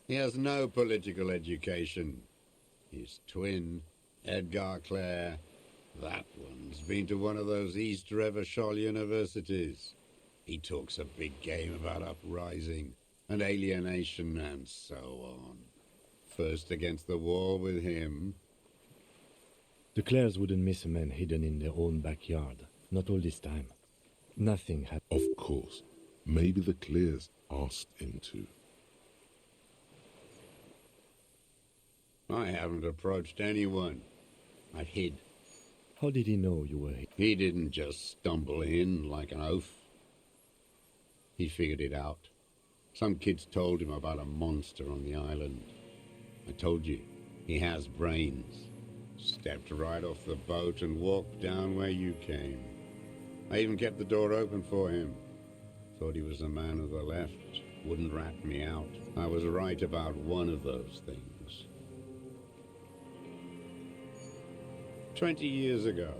He has no political education. His twin, Edgar Clare, that one's been to one of those East Revachol universities. He talks a big game about uprising and alienation and so on. First against the wall with him. The Clares wouldn't miss a man hidden in their own backyard. Not all this time. Nothing had... Of course, maybe the Clears asked him to. I haven't approached anyone. I hid. How did he know you were here? He didn't just stumble in like an oaf. He figured it out. Some kids told him about a monster on the island. I told you, he has brains. Stepped right off the boat and walked down where you came. I even kept the door open for him. Thought he was a man of the left. Wouldn't rat me out. I was right about one of those things. 20 years ago,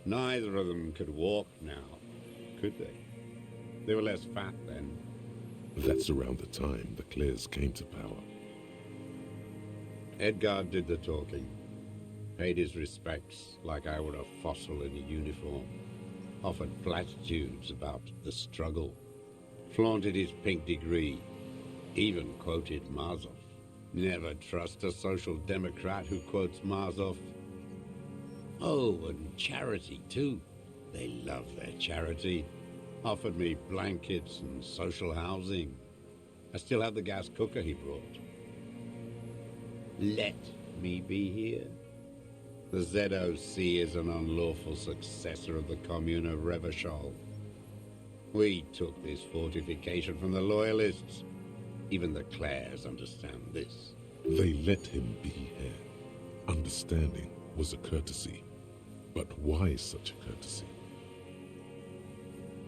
neither of them could walk now, could they? They were less fat then. That's around the time the Clears came to power. Edgar did the talking. Paid his respects like I were a fossil in a uniform. Offered platitudes about the struggle. Flaunted his pink degree. Even quoted Marzoff. Never trust a social democrat who quotes Marzoff. Oh, and charity too. They love their charity. Offered me blankets and social housing. I still have the gas cooker he brought. Let me be here. The ZOC is an unlawful successor of the Commune of Revachol. We took this fortification from the Loyalists. Even the Clares understand this. They let him be here. Understanding was a courtesy. But why such a courtesy?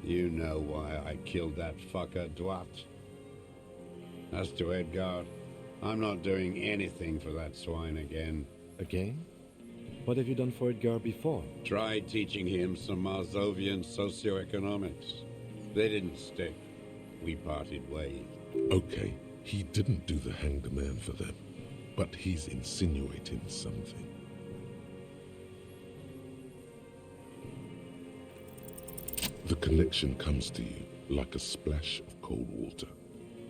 You know why I killed that fucker, Dwat. As to Edgar, I'm not doing anything for that swine again. Again? What have you done for Edgar before? Tried teaching him some Marzovian socioeconomics. They didn't stick. We parted ways. Okay, he didn't do the hanged man for them, but he's insinuating something. The connection comes to you like a splash of cold water.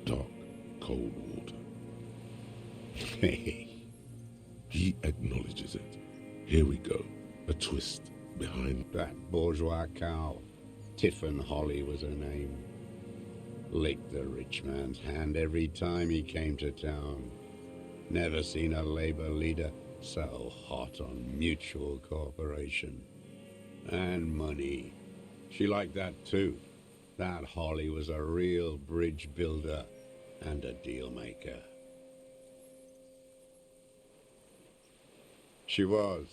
Dark, cold water. Hey. He acknowledges it. Here we go. A twist behind... That bourgeois cow. Tiffin Holly was her name. Licked the rich man's hand every time he came to town. Never seen a labor leader so hot on mutual cooperation. And money. She liked that too. That Holly was a real bridge builder and a deal maker. She was,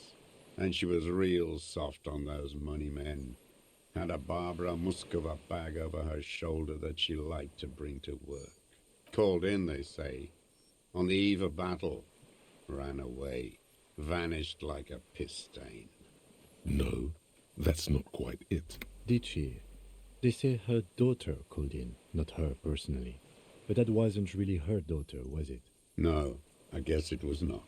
and she was real soft on those money men. Had a Barbara Muskova bag over her shoulder that she liked to bring to work. Called in, they say, on the eve of battle. Ran away, vanished like a piss stain. No, that's not quite it. Did she? They say her daughter called in, not her personally. But that wasn't really her daughter, was it? No, I guess it was not.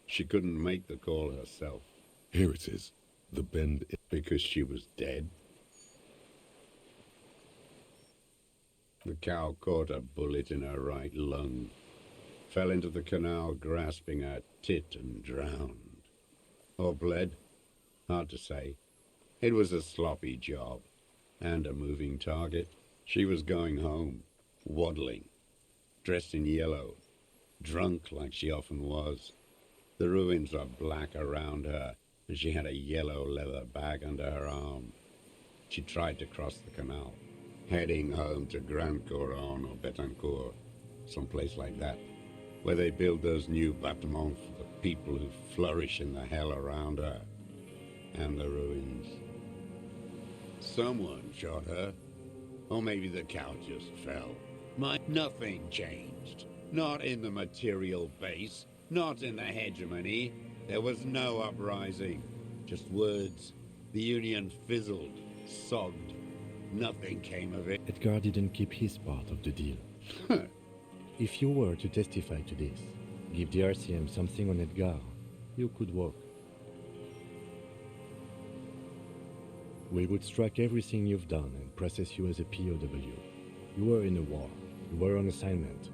She couldn't make the call herself. Here it is. The bend... Because she was dead. The cow caught a bullet in her right lung. Fell into the canal grasping her tit and drowned. Or bled. Hard to say. It was a sloppy job. And a moving target. She was going home. Waddling. Dressed in yellow. Drunk like she often was. The ruins were black around her, and she had a yellow leather bag under her arm. She tried to cross the canal, heading home to Grand Couronne or Betancourt, someplace like that, where they build those new bâtiments for the people who flourish in the hell around her, and the ruins. Someone shot her. Or maybe the cow just fell. Nothing changed. Not in the material base, not in the hegemony. There was no uprising. Just words. The Union fizzled, sogged. Nothing came of it. Edgar didn't keep his part of the deal. If you were to testify to this, give the RCM something on Edgar, you could walk. We would strike everything you've done and process you as a POW. You were in a war. You were on assignment.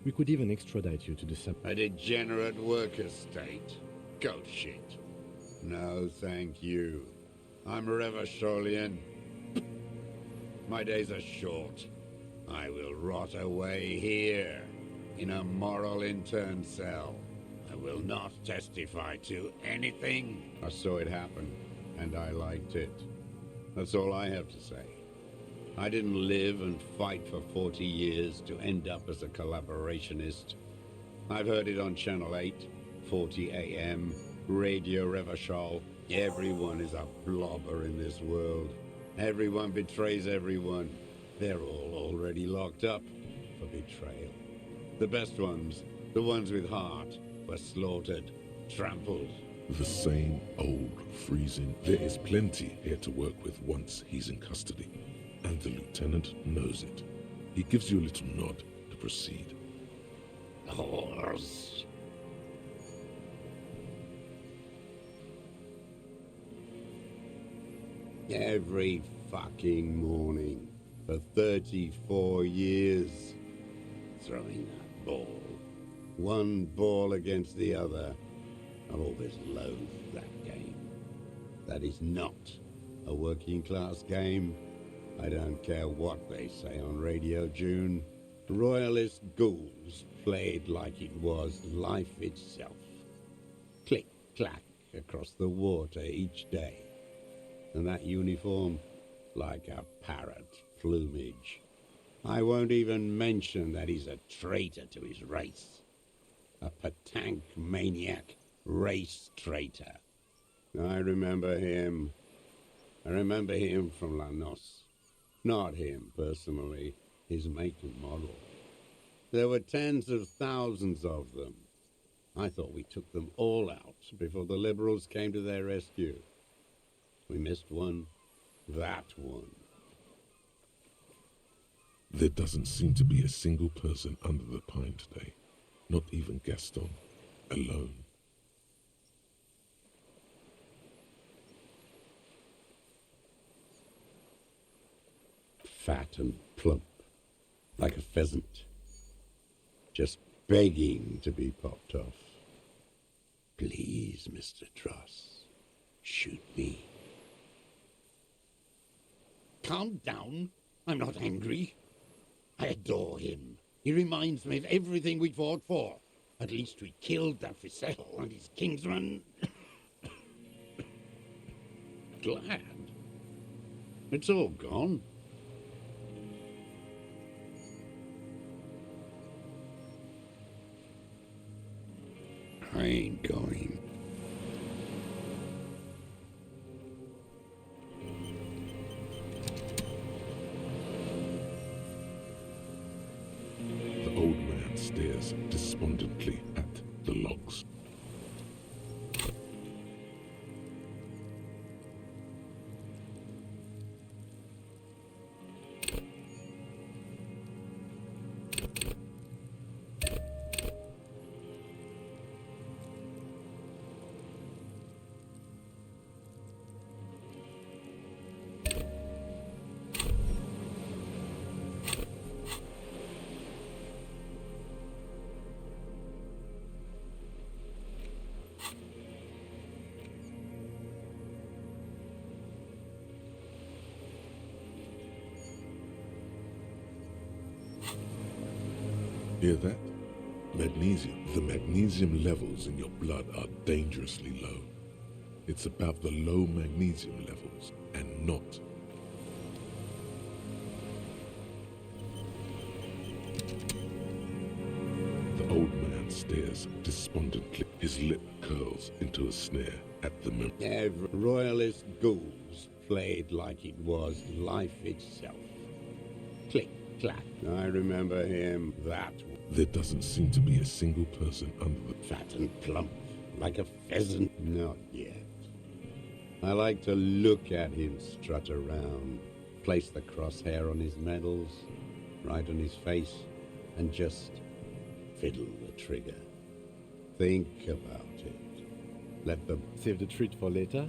We could even extradite you to the sub... A degenerate worker state. Goat shit. No, thank you. I'm Revacholian. My days are short. I will rot away here, in a moral intern cell. I will not testify to anything. I saw it happen, and I liked it. That's all I have to say. I didn't live and fight for 40 years to end up as a collaborationist. I've heard it on Channel 8, 40 AM, Radio Revachol. Everyone is a blobber in this world. Everyone betrays everyone. They're all already locked up for betrayal. The best ones, the ones with heart, were slaughtered, trampled. The same old freezing. There is plenty here to work with once he's in custody. And the lieutenant knows it. He gives you a little nod to proceed. Horse. Every fucking morning for 34 years. Throwing that ball. One ball against the other. I've always loathed that game. That is not a working class game. I don't care what they say on Radio June. Royalist ghouls played like it was life itself. Click, clack across the water each day. And that uniform, like a parrot plumage. I won't even mention that he's a traitor to his race. A Patank maniac race traitor. I remember him. I remember him from La Noce. Not him, personally. His make and model. There were tens of thousands of them. I thought we took them all out before the liberals came to their rescue. We missed one. That one. There doesn't seem to be a single person under the pine today. Not even Gaston. Alone. Fat and plump. Like a pheasant. Just begging to be popped off. Please, Mr. Truss. Shoot me. Calm down. I'm not angry. I adore him. He reminds me of everything we fought for. At least we killed Dafisel and his kingsman. Glad. It's all gone. I ain't going. The old man stares despondently at the logs. Hear that? Magnesium. The magnesium levels in your blood are dangerously low. It's about the low magnesium levels and not. The old man stares despondently. His lip curls into a sneer at the memory. Every royalist ghouls played like it was life itself. Click, clack. I remember him. That There doesn't seem to be a single person under the... fat and plump, like a pheasant. Not yet. I like to look at him strut around, place the crosshair on his medals, right on his face, and just fiddle the trigger. Think about it. Let the... Save the treat for later?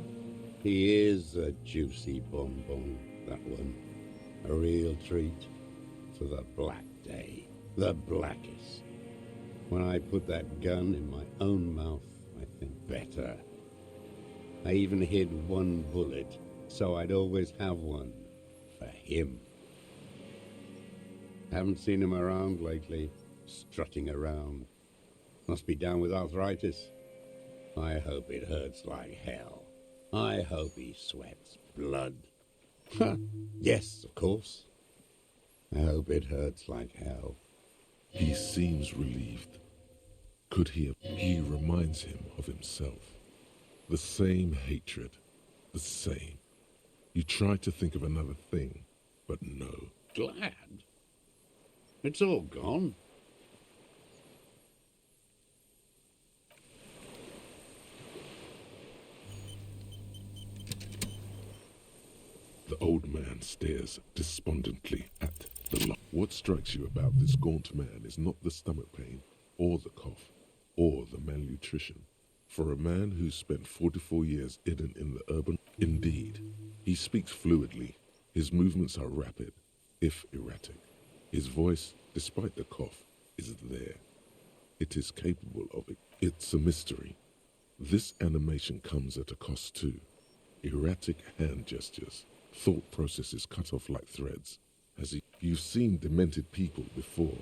He is a juicy bonbon, that one. A real treat for the black day. The blackest. When I put that gun in my own mouth, I think better. I even hid one bullet, so I'd always have one for him. Haven't seen him around lately, strutting around. Must be down with arthritis. I hope it hurts like hell. I hope he sweats blood. Yes, of course. I hope it hurts like hell. He seems relieved. Could he have... He reminds him of himself. The same hatred. The same. You try to think of another thing, but no. Glad? It's all gone. The old man stares despondently at the light. What strikes you about this gaunt man is not the stomach pain, or the cough, or the malnutrition. For a man who's spent 44 years hidden in the urban... Indeed, he speaks fluidly. His movements are rapid, if erratic. His voice, despite the cough, is there. It is capable of it. It's a mystery. This animation comes at a cost too. Erratic hand gestures. Thought processes cut off like threads. You've seen demented people before.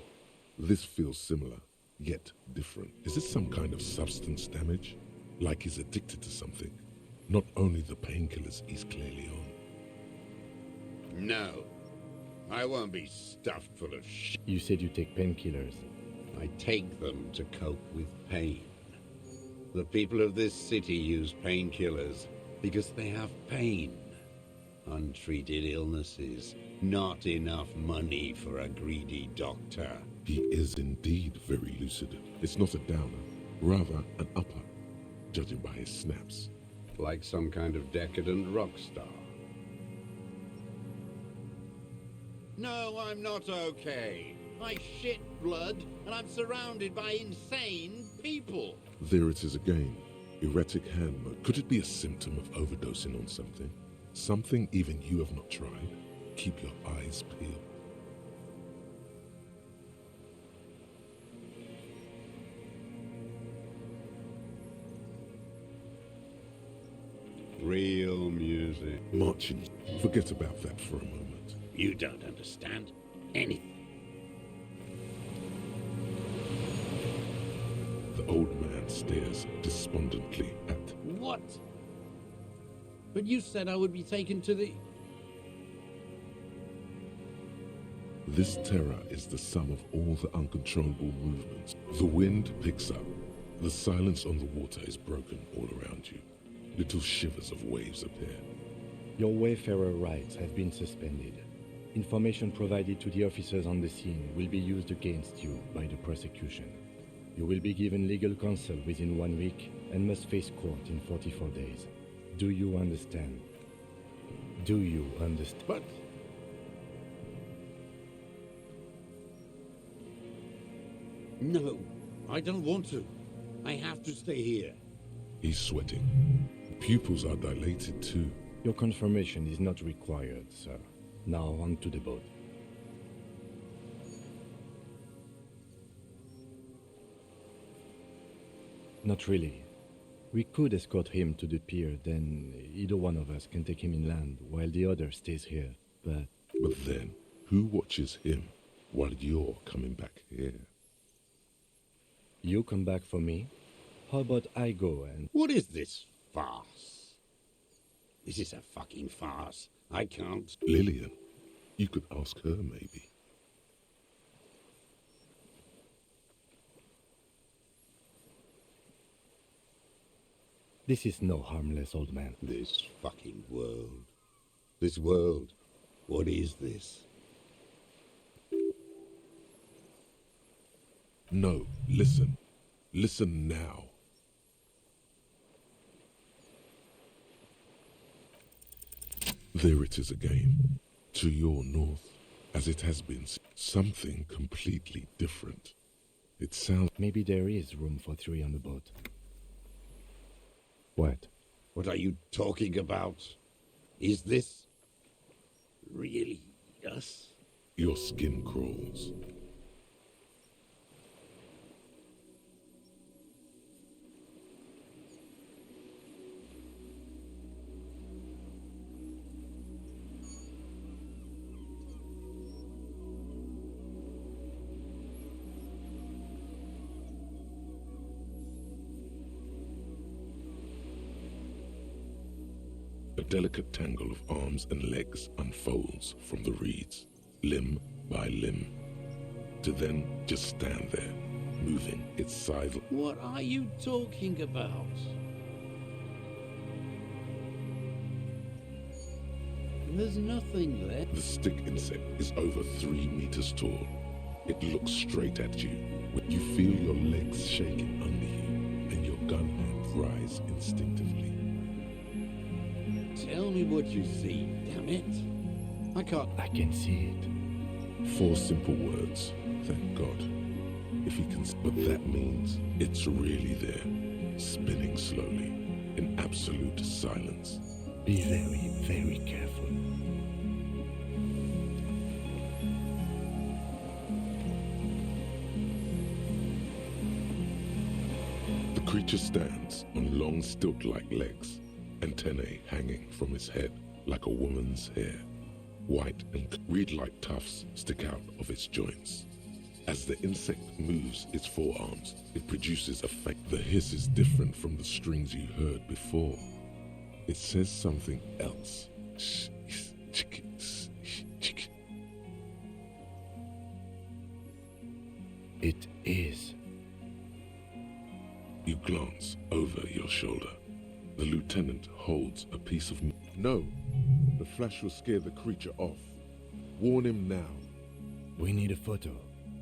This feels similar, yet different. Is this some kind of substance damage? Like he's addicted to something? Not only the painkillers he's clearly on. No. I won't be stuffed full of shit. You said you take painkillers. I take them to cope with pain. The people of this city use painkillers because they have pain. Untreated illnesses. Not enough money for a greedy doctor. He is indeed very lucid. It's not a downer, rather an upper, judging by his snaps. Like some kind of decadent rock star. No, I'm not okay. I shit blood, and I'm surrounded by insane people. There it is again. Erratic hand mode. Could it be a symptom of overdosing on something? Something even you have not tried? Keep your eyes peeled. Real music. Marching. Forget about that for a moment. You don't understand anything. The old man stares despondently at... What? But you said I would be taken to the... This terror is the sum of all the uncontrollable movements. The wind picks up. The silence on the water is broken all around you. Little shivers of waves appear. Your wayfarer rights have been suspended. Information provided to the officers on the scene will be used against you by the prosecution. You will be given legal counsel within 1 week and must face court in 44 days. Do you understand? Do you understand? But... No, I don't want to. I have to stay here. He's sweating. Pupils are dilated too. Your confirmation is not required, sir. Now on to the boat. Not really. We could escort him to the pier, then either one of us can take him inland while the other stays here, but... But then, who watches him while you're coming back here? You come back for me? How about I go and... What is this farce? This is a fucking farce. I can't... Lillian. You could ask her, maybe. This is no harmless old man. This fucking world. This world. What is this? No, listen. Listen now. There it is again. To your north, as it has been, something completely different. It sounds... Maybe there is room for three on the boat. What? What are you talking about? Is this really us? Your skin crawls. A delicate tangle of arms and legs unfolds from the reeds, limb by limb, to then just stand there, moving its scythe. What are you talking about? There's nothing there. The stick insect is over 3 meters tall. It looks straight at you. You feel your legs shaking under you, and your gun hand rise instinctively. Tell me what you see, damn it. I can't. I can see it. 4 simple words, thank God. If he can, but that means it's really there, spinning slowly, in absolute silence. Be very, very careful. The creature stands on long stilt-like legs, antennae hanging from its head like a woman's hair. White and reed-like tufts stick out of its joints. As the insect moves its forearms, it produces a faint. The hiss is different from the strings you heard before. It says something else. It is. You glance over your shoulder. The lieutenant holds a piece of... No! The flash will scare the creature off. Warn him now. We need a photo.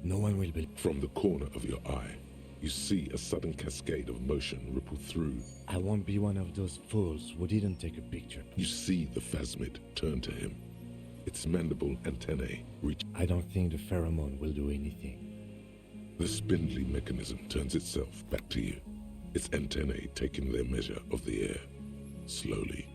No one will be... From the corner of your eye, you see a sudden cascade of motion ripple through. I won't be one of those fools who didn't take a picture. You see the phasmid turn to him. Its mandible antennae reach. I don't think the pheromone will do anything. The spindly mechanism turns itself back to you, its antennae taking their measure of the air, slowly.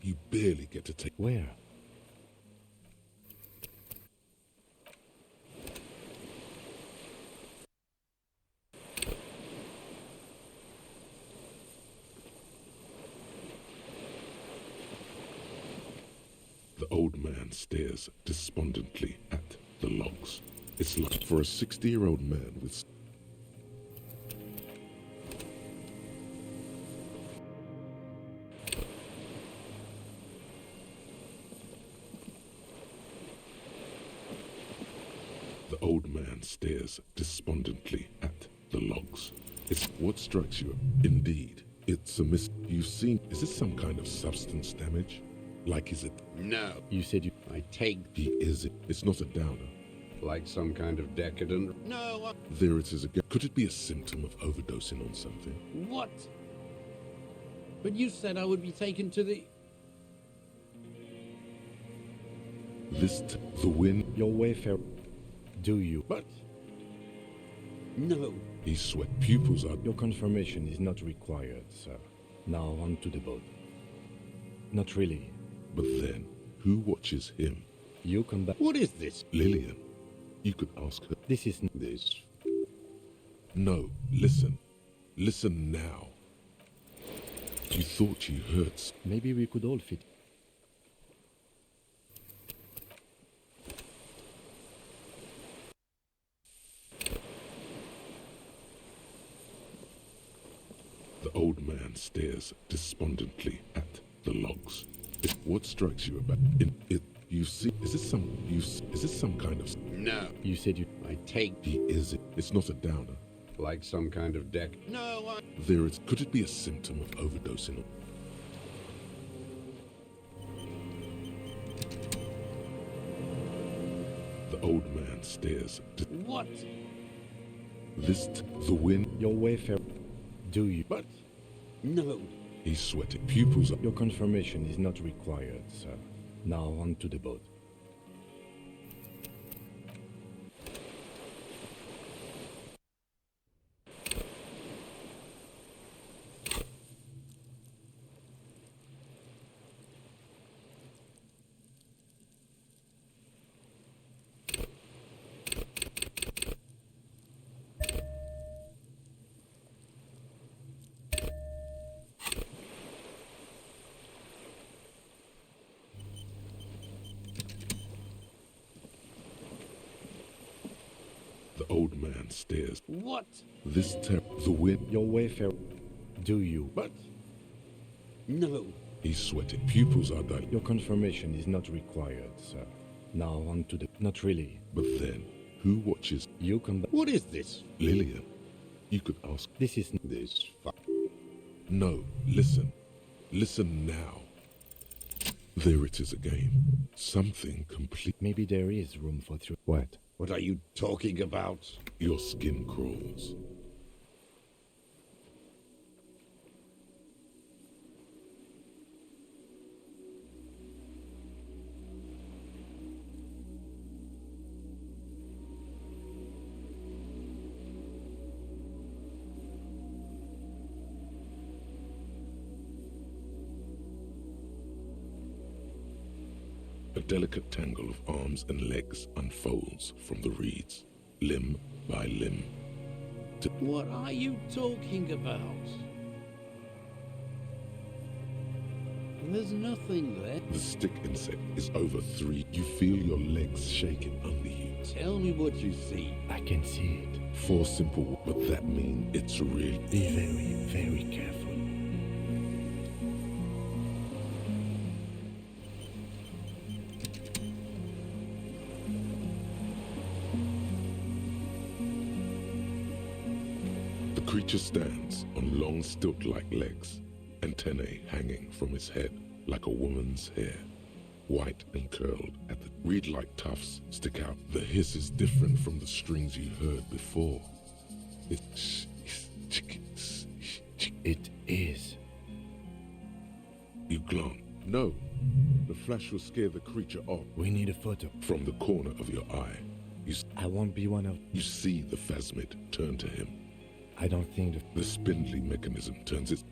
You barely get to take... Where? The old man stares despondently at the logs. It's like for a 60-year-old man with... The old man stares despondently at the logs. It's what strikes you. Indeed, it's a You've seen... Is this some kind of substance damage? Like, is it... No. You said you... I take He is it. It's not a downer. like some kind of decadent. No. There it is again. Could it be a symptom of overdosing on something? What? But you said I would be taken to the. The wind. Your wayfarer... Do you? But. No. He sweat. Pupils are... Your confirmation is not required, sir. Now on to the boat. Not really. But then, who watches him? You come back. What is this? Lillian. You could ask her. This is... This. No, listen. Listen now. You thought you heard... Maybe we could all fit... The old man stares despondently at the logs. What strikes you about it? You see, is this some kind of... No. You said you... I take. He is it. It's not a downer. Like some kind of deck. No, There is. Could it be a symptom of overdosing? The old man stares. What? The wind. Your wayfarer. Do you? But no. He's sweating. Pupils are. Your confirmation is not required, sir. Now on to the boat. The old man stares. What? The wind. Your wayfarer. Do you? But no. He's sweating. Pupils are dilated. Your confirmation is not required, sir. Now on to the... Not really. But then, who watches You come back. What is this? Lillian? You could ask. This is... This No, listen. Listen now. There it is again. Something complete. Maybe there is room for three... What? What are you talking about? Your skin crawls. A delicate tangle of arms and legs unfolds from the reeds, limb by limb. What are you talking about? There's nothing there. The stick insect is over 3. You feel your legs shaking under you. Tell me what you see. I can see it. 4 simple, but that means it's real. Be very, very careful. The creature stands on long stilt-like legs, antennae hanging from its head like a woman's hair, white and curled at the reed-like tufts stick out. The hiss is different from the strings you heard before. It is. You glance. No, the flash will scare the creature off. We need a photo. From the corner of your eye, I won't be one of... you see the phasmid turn to him. I don't think The spindly mechanism turns its...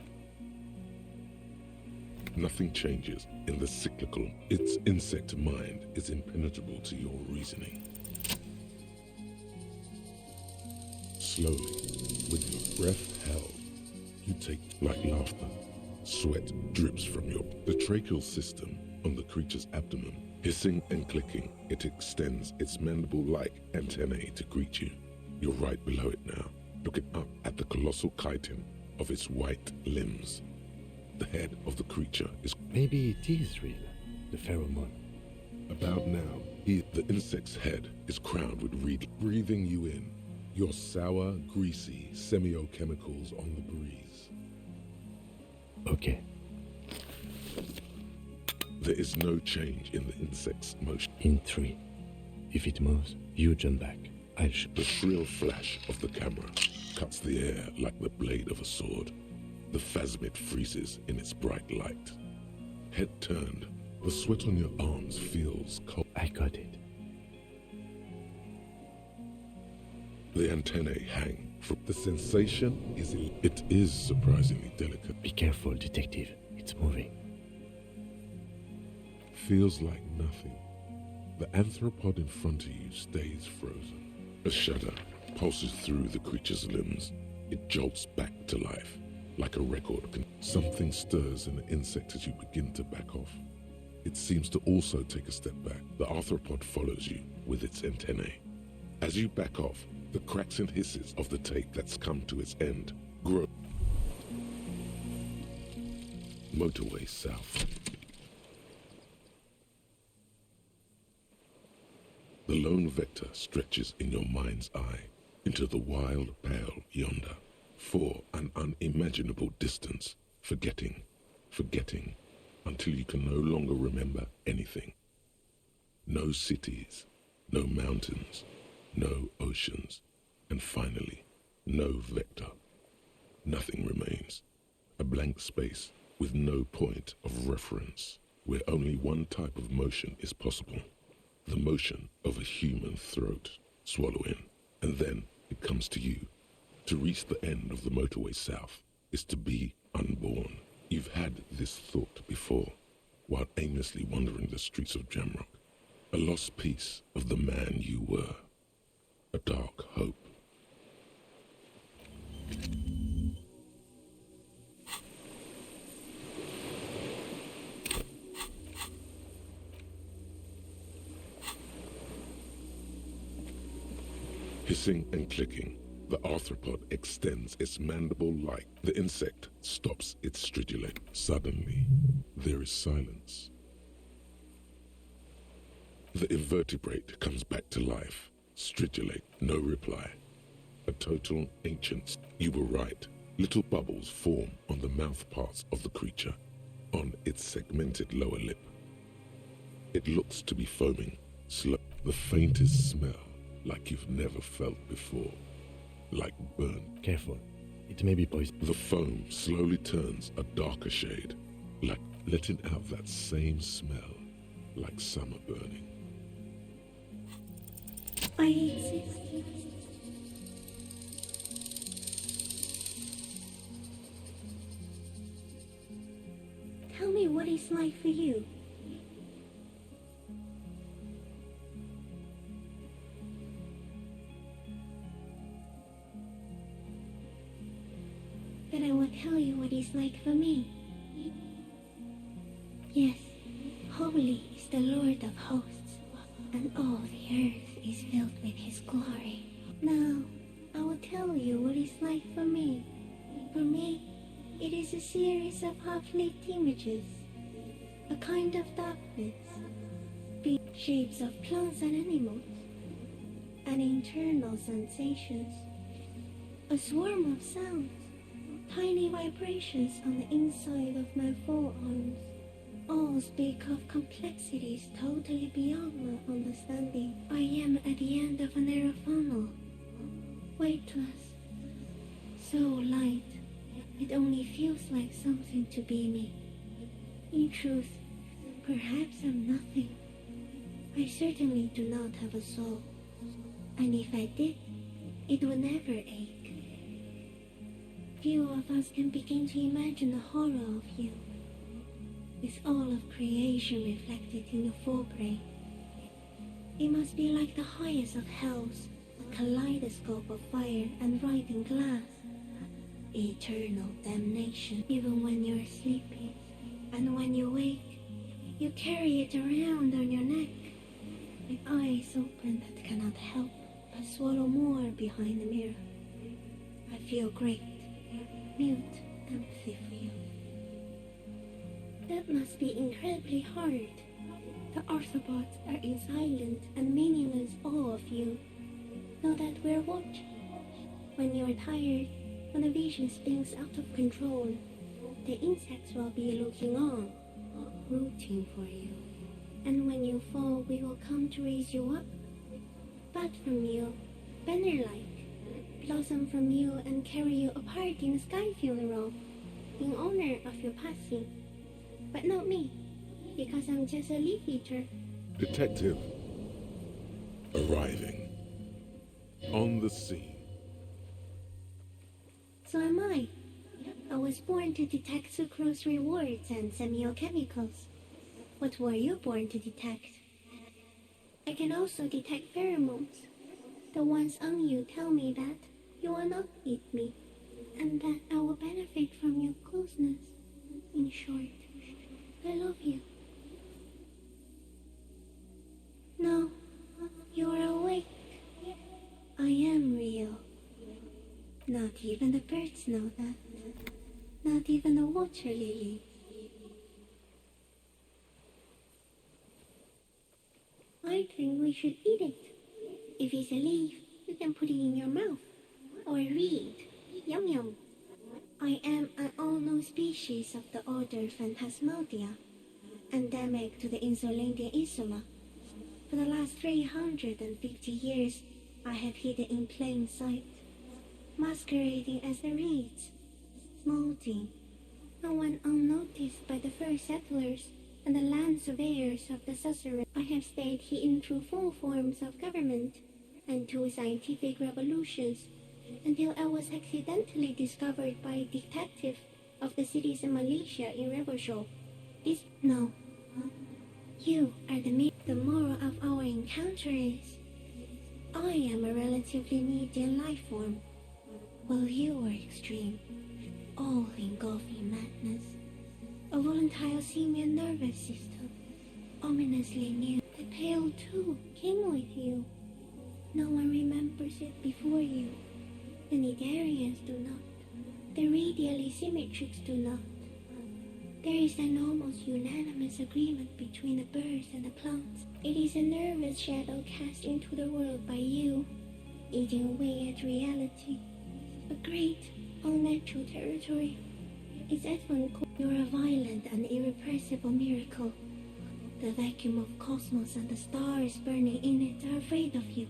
Nothing changes in the cyclical. Its insect mind is impenetrable to your reasoning. Slowly, with your breath held, you take like laughter. Sweat drips from your... The tracheal system on the creature's abdomen. Hissing and clicking, it extends its mandible-like antennae to greet you. You're right below it now, looking up at the colossal chitin of its white limbs. The head of the creature is... Maybe it is real. The pheromone. About now, the insect's head is crowned with reed, breathing you in. Your sour, greasy semiochemicals on the breeze. Okay. There is no change in the insect's motion. In 3. If it moves, you jump back. I'll shoot. The shrill flash of the camera cuts the air like the blade of a sword. The phasmid freezes in its bright light. Head turned, the sweat on your arms feels cold. I got it. The antennae hang from... The sensation is... It is surprisingly delicate. Be careful, detective. It's moving. Feels like nothing. The anthropod in front of you stays frozen. A shudder pulses through the creature's limbs. It jolts back to life, like a record. Something stirs in the insect as you begin to back off. It seems to also take a step back. The arthropod follows you with its antennae. As you back off, the cracks and hisses of the tape that's come to its end grow. Motorway south. The lone vector stretches in your mind's eye. into the wild pale yonder, for an unimaginable distance, forgetting, until you can no longer remember anything. No cities, no mountains, no oceans, and finally, no vector. Nothing remains. A blank space with no point of reference, where only one type of motion is possible. The motion of a human throat, swallowing, and then it comes to you. To reach the end of the motorway south is to be unborn. You've had this thought before, while aimlessly wandering the streets of Jamrock. A lost piece of the man you were. A dark hope. Hissing and clicking, the arthropod extends its mandible like the insect stops its stridulate. Suddenly, there is silence. The invertebrate comes back to life. Stridulate, no reply. A total ancient. You were right. Little bubbles form on the mouth parts of the creature, on its segmented lower lip. It looks to be foaming, slow. The faintest smell, like you've never felt before. Like burn. Careful. It may be poison. The foam slowly turns a darker shade, like letting out that same smell, like summer burning. I exist. Tell me what it's like for you. Then I will tell you what it's like for me. Yes, holy is the Lord of hosts, and all the earth is filled with his glory. Now, I will tell you what it's like for me. For me, it is a series of half-lit images, a kind of darkness, big shapes of plants and animals, and internal sensations, a swarm of sounds, tiny vibrations on the inside of my forearms. All speak of complexities totally beyond my understanding. I am at the end of a narrow funnel, weightless, so light, it only feels like something to be me. In truth, perhaps I'm nothing. I certainly do not have a soul, and if I did, it would never ache. Few of us can begin to imagine the horror of you, with all of creation reflected in the forebrain. It must be like the highest of hells, a kaleidoscope of fire and rotting glass. Eternal damnation, even when you're sleeping. And when you wake, you carry it around on your neck, with eyes open that cannot help but swallow more behind the mirror. I feel great, mute empathy for you. That must be incredibly hard. The arthropods are in silent and meaningless awe of you. Know that we're watching. When you're tired, when the vision spins out of control, the insects will be looking on, rooting for you. And when you fall, we will come to raise you up. Bud from you, banner-like, blossom from you and carry you apart in a sky funeral, in honor of your passing. But not me, because I'm just a leaf eater. Detective, arriving on the scene. So am I. I was born to detect sucrose rewards and semiochemicals. What were you born to detect? I can also detect pheromones. The ones on you tell me that you will not eat me, and that I will benefit from your closeness. In short, I love you. No, you are awake. I am real. Not even the birds know that. Not even the water lily. I think we should eat it. If it's a leaf, you can put it in your mouth. Or read. Yum yum. I am an unknown species of the order Phantasmadia, endemic to the Insulandian Insula. For the last 350 years, I have hidden in plain sight, masquerading as the reeds, molting. And when unnoticed by the first settlers and the land surveyors of the suzerain, I have stayed hidden through 4 forms of government and 2 scientific revolutions, until I was accidentally discovered by a detective of the citizen militia in Revelshop. No. You are the moral of our encounter is, I am a relatively medium life form, while you are extreme, all-engulfing madness. A volatile simian nervous system, ominously new. The Pale too came with you. No one remembers it before you. The Nidarians do not. The radially symmetrics do not. There is an almost unanimous agreement between the birds and the plants. It is a nervous shadow cast into the world by you, eating away at reality. A great, unnatural territory. It's as one called. You're a violent and irrepressible miracle. The vacuum of cosmos and the stars burning in it are afraid of you.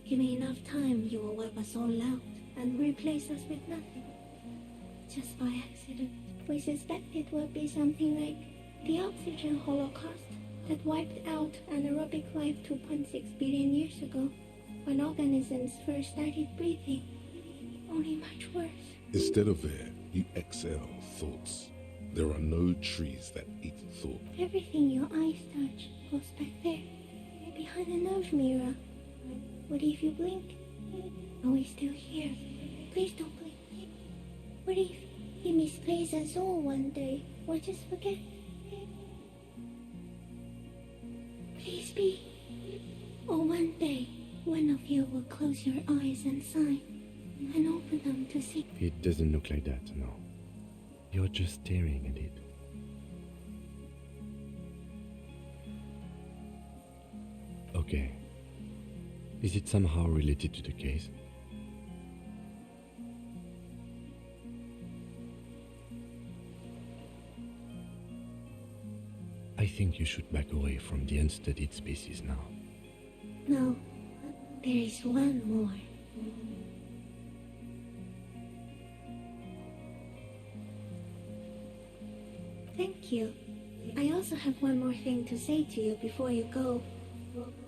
Give me enough time, you will wipe us all out and replace us with nothing. Just by accident. We suspect it would be something like the oxygen holocaust that wiped out anaerobic life 2.6 billion years ago, when organisms first started breathing. Only much worse. Instead of air, you exhale thoughts. There are no trees that eat thought. Everything your eyes touch goes back there, behind the nerve mirror. What if you blink? Are we still here? Please don't blink. What if he misplaces us all one day, or just forget? Please be. Or one day, one of you will close your eyes and sign, and open them to see. It doesn't look like that, no. You're just staring at it. Okay. Is it somehow related to the case? I think you should back away from the unstudied species now. No, there is one more. Thank you. I also have one more thing to say to you before you go.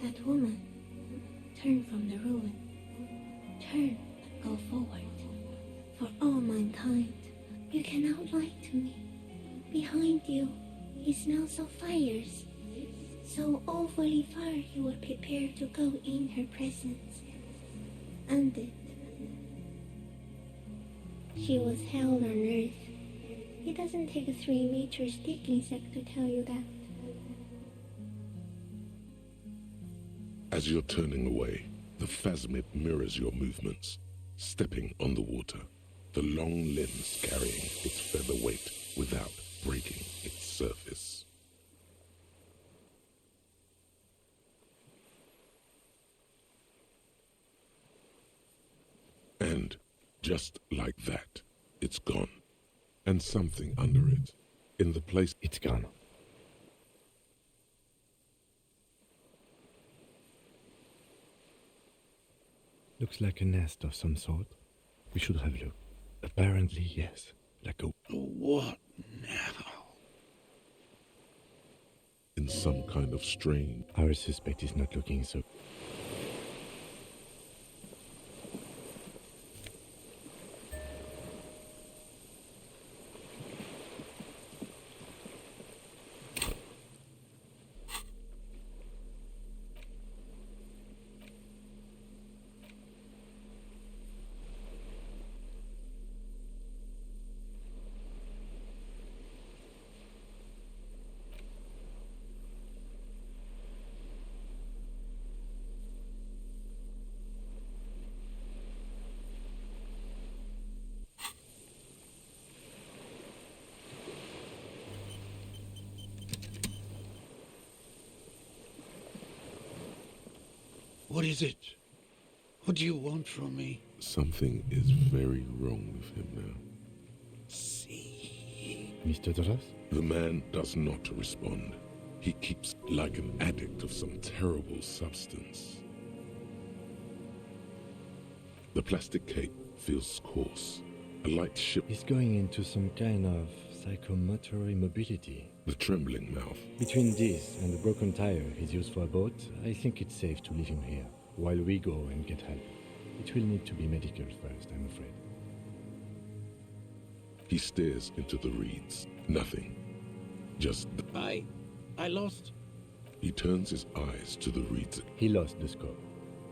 That woman. Turn from the ruin. Turn and go forward. For all mankind, you cannot lie to me. Behind you, he smells of fires. So awfully far you would prepare to go in her presence. And it. She was hell on earth. It doesn't take a 3-meter stick insect to tell you that. As you're turning away, the phasmid mirrors your movements, stepping on the water, the long limbs carrying its feather weight without breaking its surface. And just like that, it's gone. And something under it, in the place... It's gone. Looks like a nest of some sort. We should have a look. Apparently, yes. Like a... What now? in some kind of strange... Our suspect is not looking so... What is it? What do you want from me? Something is very wrong with him now. See. Mr. Dross? The man does not respond. He keeps like an addict of some terrible substance. The plastic cape feels coarse. A light ship, He's going into some kind of psychomotor immobility. the trembling mouth. Between this and the broken tire he's used for a boat, I think it's safe to leave him here, while we go and get help. It will need to be medical first, I'm afraid. He stares into the reeds. Nothing. Just I lost. he turns his eyes to the reeds. He lost the scope.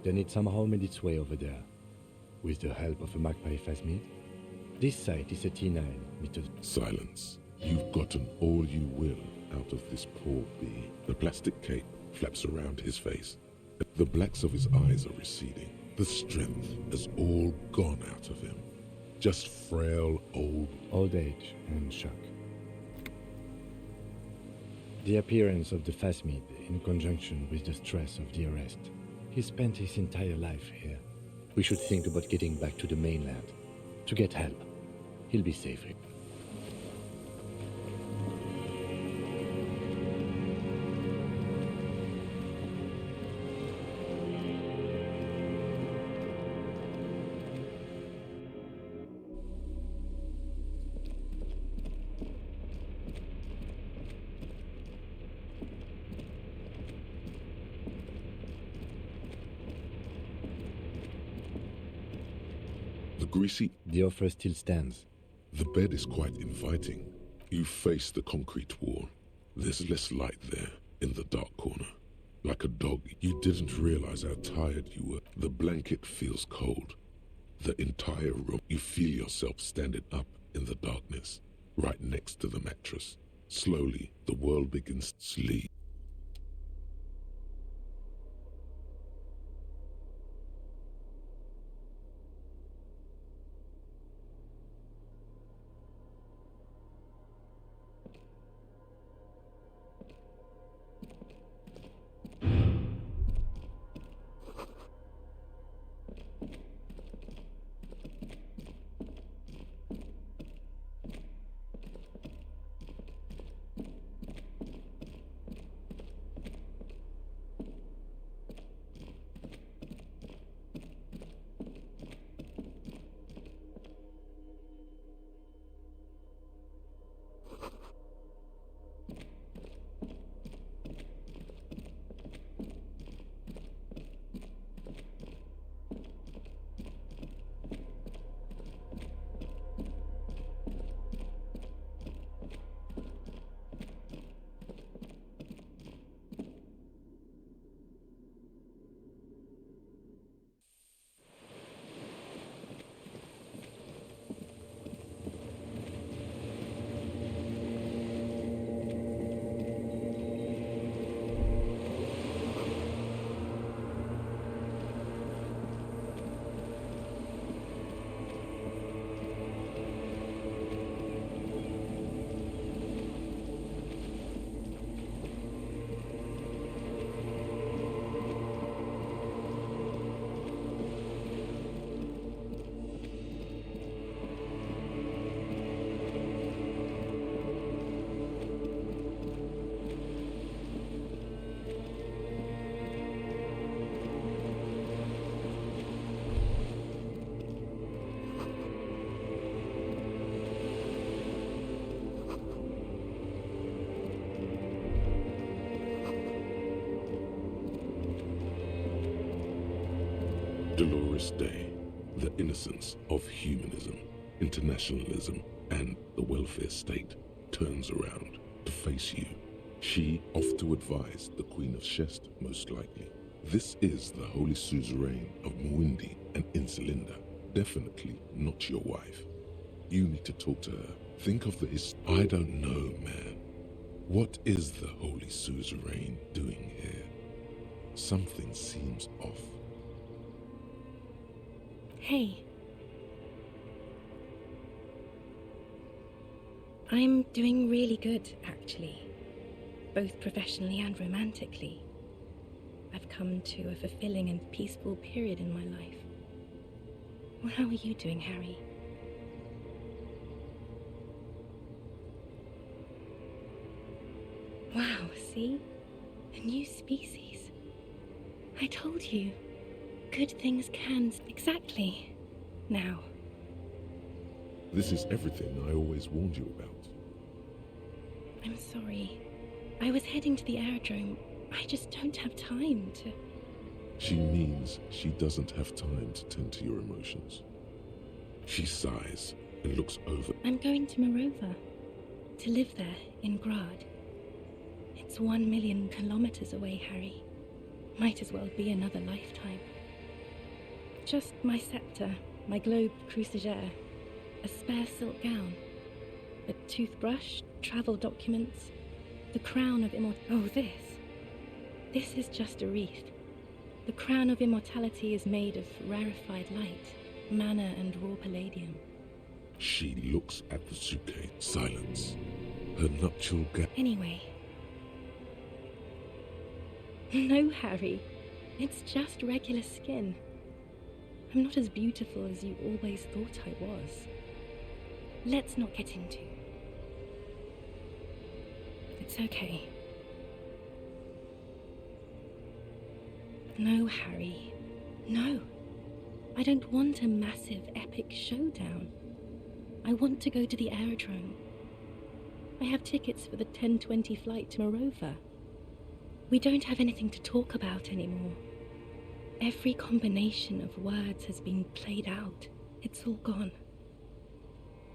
Then it somehow made its way over there. With the help of a magpie phasmid. This site is a T9, Mr. Silence. You've gotten all you will out of this poor bee. The plastic cape flaps around his face. The blacks of his eyes are receding. The strength has all gone out of him. Just frail Old age and shock. The appearance of the phasmid in conjunction with the stress of the arrest. He spent his entire life here. We should think about getting back to the mainland. To get help. He'll be safe here. The greasy. The offer still stands. The bed is quite inviting. You face the concrete wall. There's less light there, in the dark corner. Like a dog, you didn't realize how tired you were. The blanket feels cold. The entire room, you feel yourself standing up in the darkness, right next to the mattress. Slowly, the world begins to sleep. Dolores Day, the innocence of humanism, internationalism, and the welfare state turns around to face you. She off to advise the Queen of Shest, most likely. This is the Holy Suzerain of Mwindi and Insulinda. Definitely not your wife. You need to talk to her. Think of the I don't know, man. What is the Holy Suzerain doing here? Something seems off. Hey. I'm doing really good, actually. Both professionally and romantically. I've come to a fulfilling and peaceful period in my life. Well, how are you doing, Harry? Wow, see? A new species. I told you. Good things can... Exactly. Now. This is everything I always warned you about. I'm sorry. I was heading to the aerodrome. I just don't have time to... She means she doesn't have time to tend to your emotions. She sighs and looks over. I'm going to Morova. To live there, in Grad. It's 1 million kilometers away, Harry. Might as well be another lifetime. Just my scepter, my globe crucigere, a spare silk gown, a toothbrush, travel documents, the crown of Oh, this. This is just a wreath. The crown of immortality is made of rarefied light, mana and raw palladium. She looks at the suitcase. Silence. Her nuptial gown. Anyway. No, Harry. It's just regular skin. I'm not as beautiful as you always thought I was. Let's not get into. It's okay. No, Harry. No. I don't want a massive, epic showdown. I want to go to the aerodrome. I have tickets for the 10:20 flight to Morova. We don't have anything to talk about anymore. Every combination of words has been played out. It's all gone.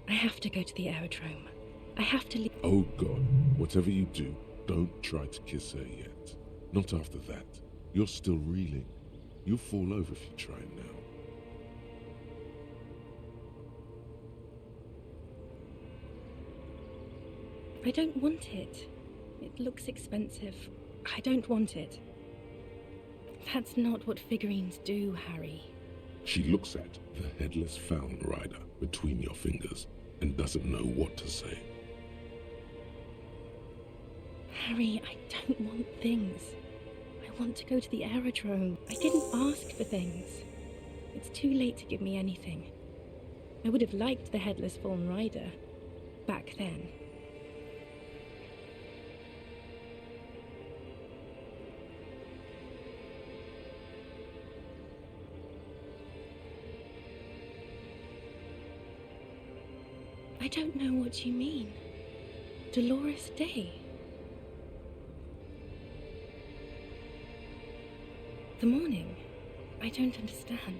I have to go to the aerodrome. I have to leave. Oh God, whatever you do, don't try to kiss her yet. Not after that. You're still reeling. You'll fall over if you try now. I don't want it. It looks expensive. I don't want it. That's not what figurines do, Harry. She looks at the headless Faun Rider between your fingers and doesn't know what to say. Harry, I don't want things. I want to go to the aerodrome. I didn't ask for things. It's too late to give me anything. I would have liked the headless Faun Rider back then. I don't know what you mean. Dolores Day. The morning. I don't understand.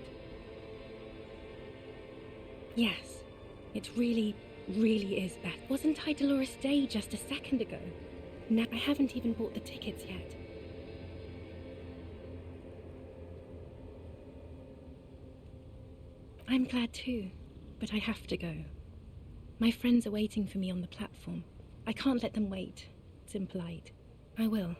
Yes, it really is bad. Wasn't I Dolores Day just a second ago? Now I haven't even bought the tickets yet. I'm glad too, but I have to go. My friends are waiting for me on the platform. I can't let them wait. It's impolite. I will.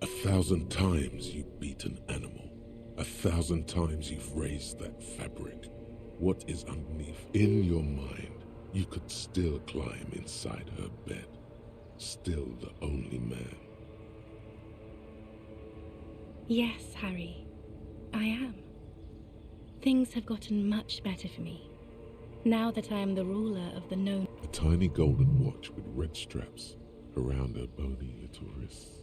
1,000 times you beat an animal. 1,000 times you've raised that fabric. What is underneath? In your mind, you could still climb inside her bed. Still the only man. Yes, Harry. I am. Things have gotten much better for me. Now that I am the ruler of the known... A tiny golden watch with red straps around her bony little wrists.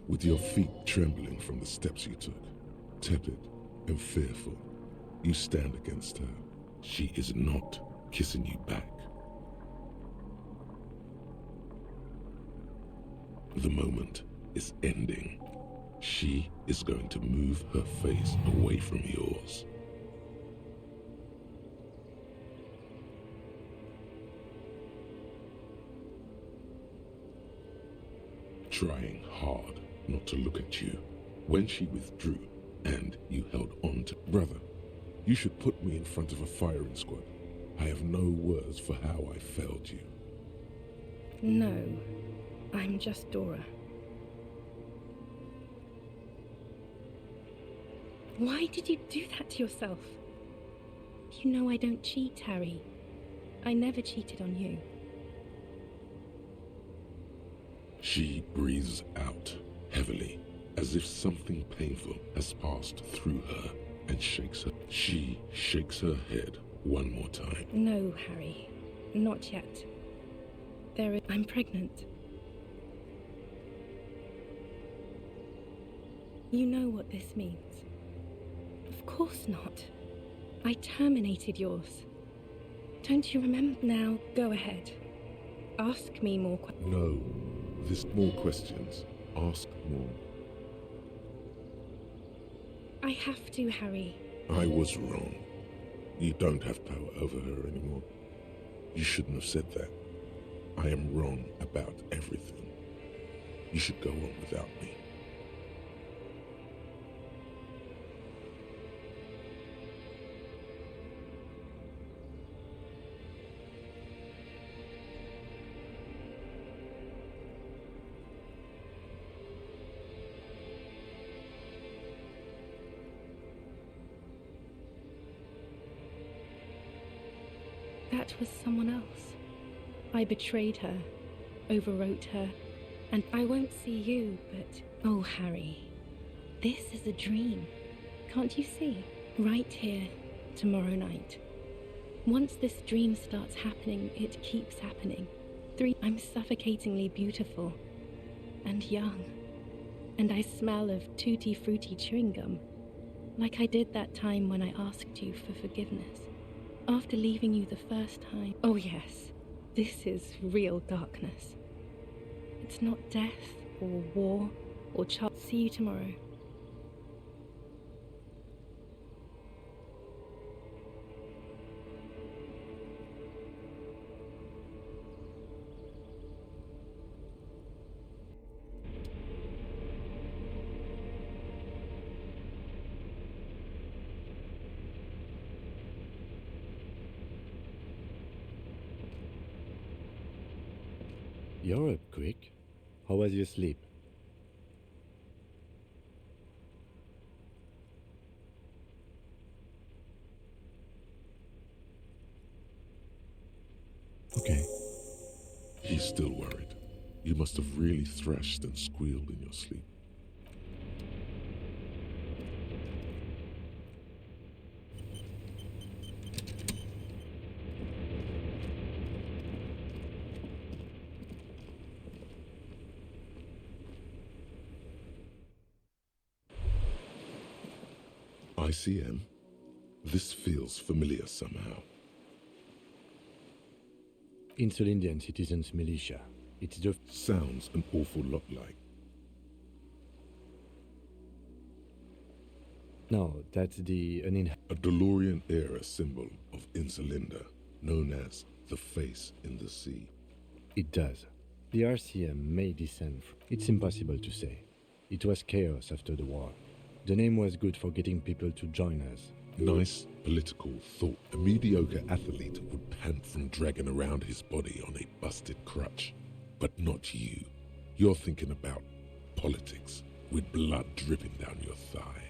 With your feet trembling from the steps you took, tepid and fearful, you stand against her. She is not kissing you back. The moment is ending. She is going to move her face away from yours. Trying hard not to look at you. When she withdrew and you held on to... Brother, you should put me in front of a firing squad. I have no words for how I failed you. No, I'm just Dora. Why did you do that to yourself? You know I don't cheat, Harry. I never cheated on you. She breathes out heavily, as if something painful has passed through her, and shakes her. She shakes her head one more time. No, Harry. Not yet. I'm pregnant. You know what this means. Of course not. I terminated yours. Don't you remember? Now, go ahead. Ask me more questions. No, this more questions. Ask more. I have to, Harry. I was wrong. You don't have power over her anymore. You shouldn't have said that. I am wrong about everything. You should go on without me. That was someone else. I betrayed her, overwrote her, and I won't see you, but... Oh, Harry, this is a dream. Can't you see? Right here, tomorrow night. Once this dream starts happening, it keeps happening. I'm suffocatingly beautiful and young, and I smell of tutti-frutti chewing gum, like I did that time when I asked you for forgiveness. After leaving you the first time. Oh yes, this is real darkness. It's not death or war or child. See you tomorrow. You're up quick. How was your sleep? Okay. He's still worried. You must have really thrashed and squealed in your sleep. ICM? This feels familiar somehow. Insulindian Citizens Militia. It's the... Sounds an awful lot like. No, that's the... A DeLorean-era symbol of Insulinda, known as the face in the sea. It does. The RCM may descend from... It's impossible to say. It was chaos after the war. The name was good for getting people to join us. Nice political thought. A mediocre athlete would pant from dragging around his body on a busted crutch. But not you. You're thinking about politics, with blood dripping down your thigh.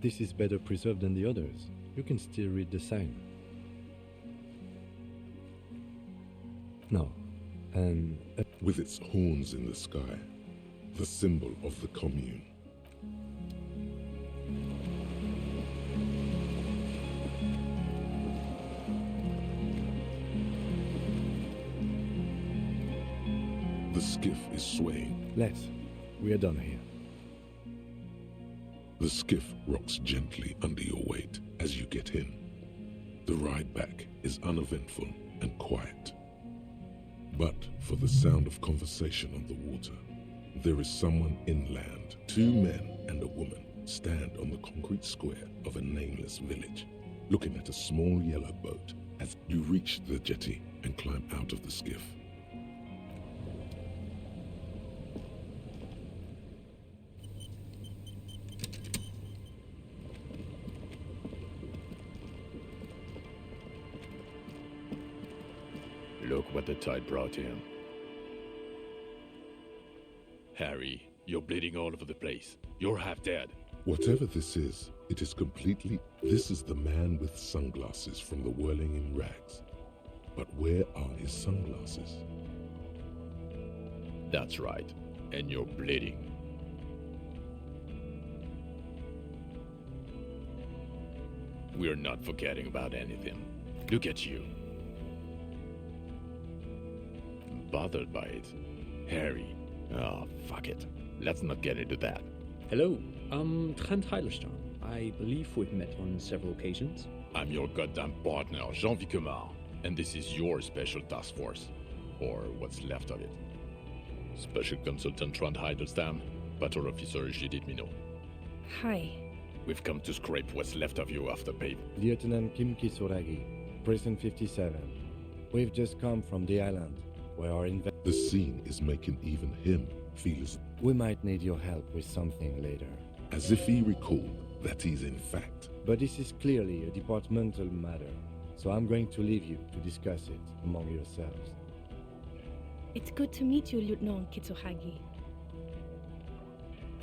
This is better preserved than the others. You can still read the sign. No. With its horns in the sky, the symbol of the commune. The skiff is swaying. Let's. We are done here. The skiff rocks gently under your weight as you get in. The ride back is uneventful and quiet. But for the sound of conversation on the water, there is someone inland. 2 men and a woman stand on the concrete square of a nameless village, looking at a small yellow boat as you reach the jetty and climb out of the skiff. Look what the tide brought him. Harry, you're bleeding all over the place. You're half dead. Whatever this is, it is completely... This is the man with sunglasses from the Whirling in Rags. But where are his sunglasses? That's right. And you're bleeding. We're not forgetting about anything. Look at you. Bothered by it. Harry. Oh, fuck it. Let's not get into that. Hello, I'm Trent Heilerstein. I believe we've met on several occasions. I'm your goddamn partner, Jean Vicomar, and this is your special task force. Or what's left of it. Special Consultant Trent Heilerstein, Battle Officer Judith Minot. Hi. We've come to scrape what's left of you off the pavement. Lieutenant Kim Kisuragi, Prison 57. We've just come from the island, where our The scene is making even him feel We might need your help with something later. as if he recalled that he's in fact... But this is clearly a departmental matter, so I'm going to leave you to discuss it among yourselves. It's good to meet you, Lieutenant Kitsuhagi.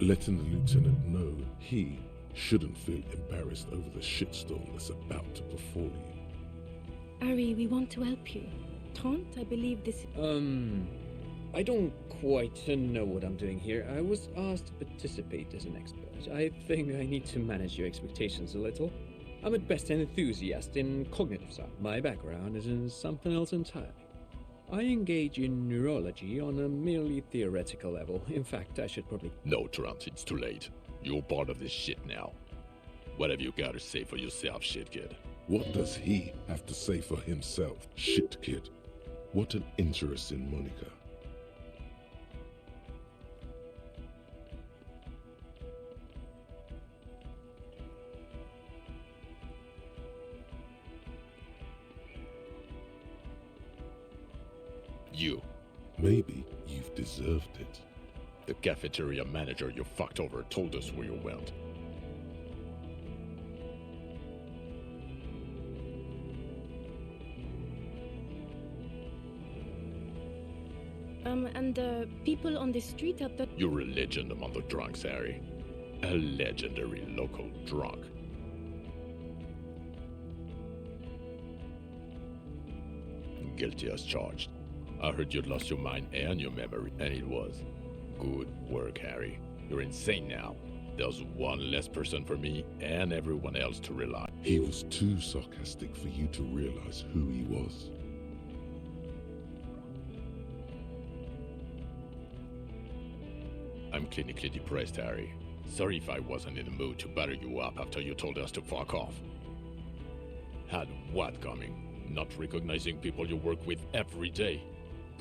Letting the lieutenant know he shouldn't feel embarrassed over the shitstorm that's about to befall you. Ari, we want to help you. Trent, I believe this... I don't quite know what I'm doing here. I was asked to participate as an expert. I think I need to manage your expectations a little. I'm at best an enthusiast in cognitive science. My background is in something else entirely. I engage in neurology on a merely theoretical level. In fact, I should probably... No, Trent, it's too late. You're part of this shit now. What have you got to say for yourself, shit kid? What does he have to say for himself? Shit kid. What an interesting moniker. You. Maybe you've deserved it. The cafeteria manager you fucked over told us where you went. And the people on the street at the... You're a legend among the drunks, Harry. A legendary local drunk. Guilty as charged. I heard you'd lost your mind and your memory, and it was. Good work, Harry. You're insane now. There's one less person for me and everyone else to rely. He was too sarcastic for you to realize who he was. I'm clinically depressed, Harry. Sorry if I wasn't in the mood to batter you up after you told us to fuck off. Had what coming? Not recognizing people you work with every day.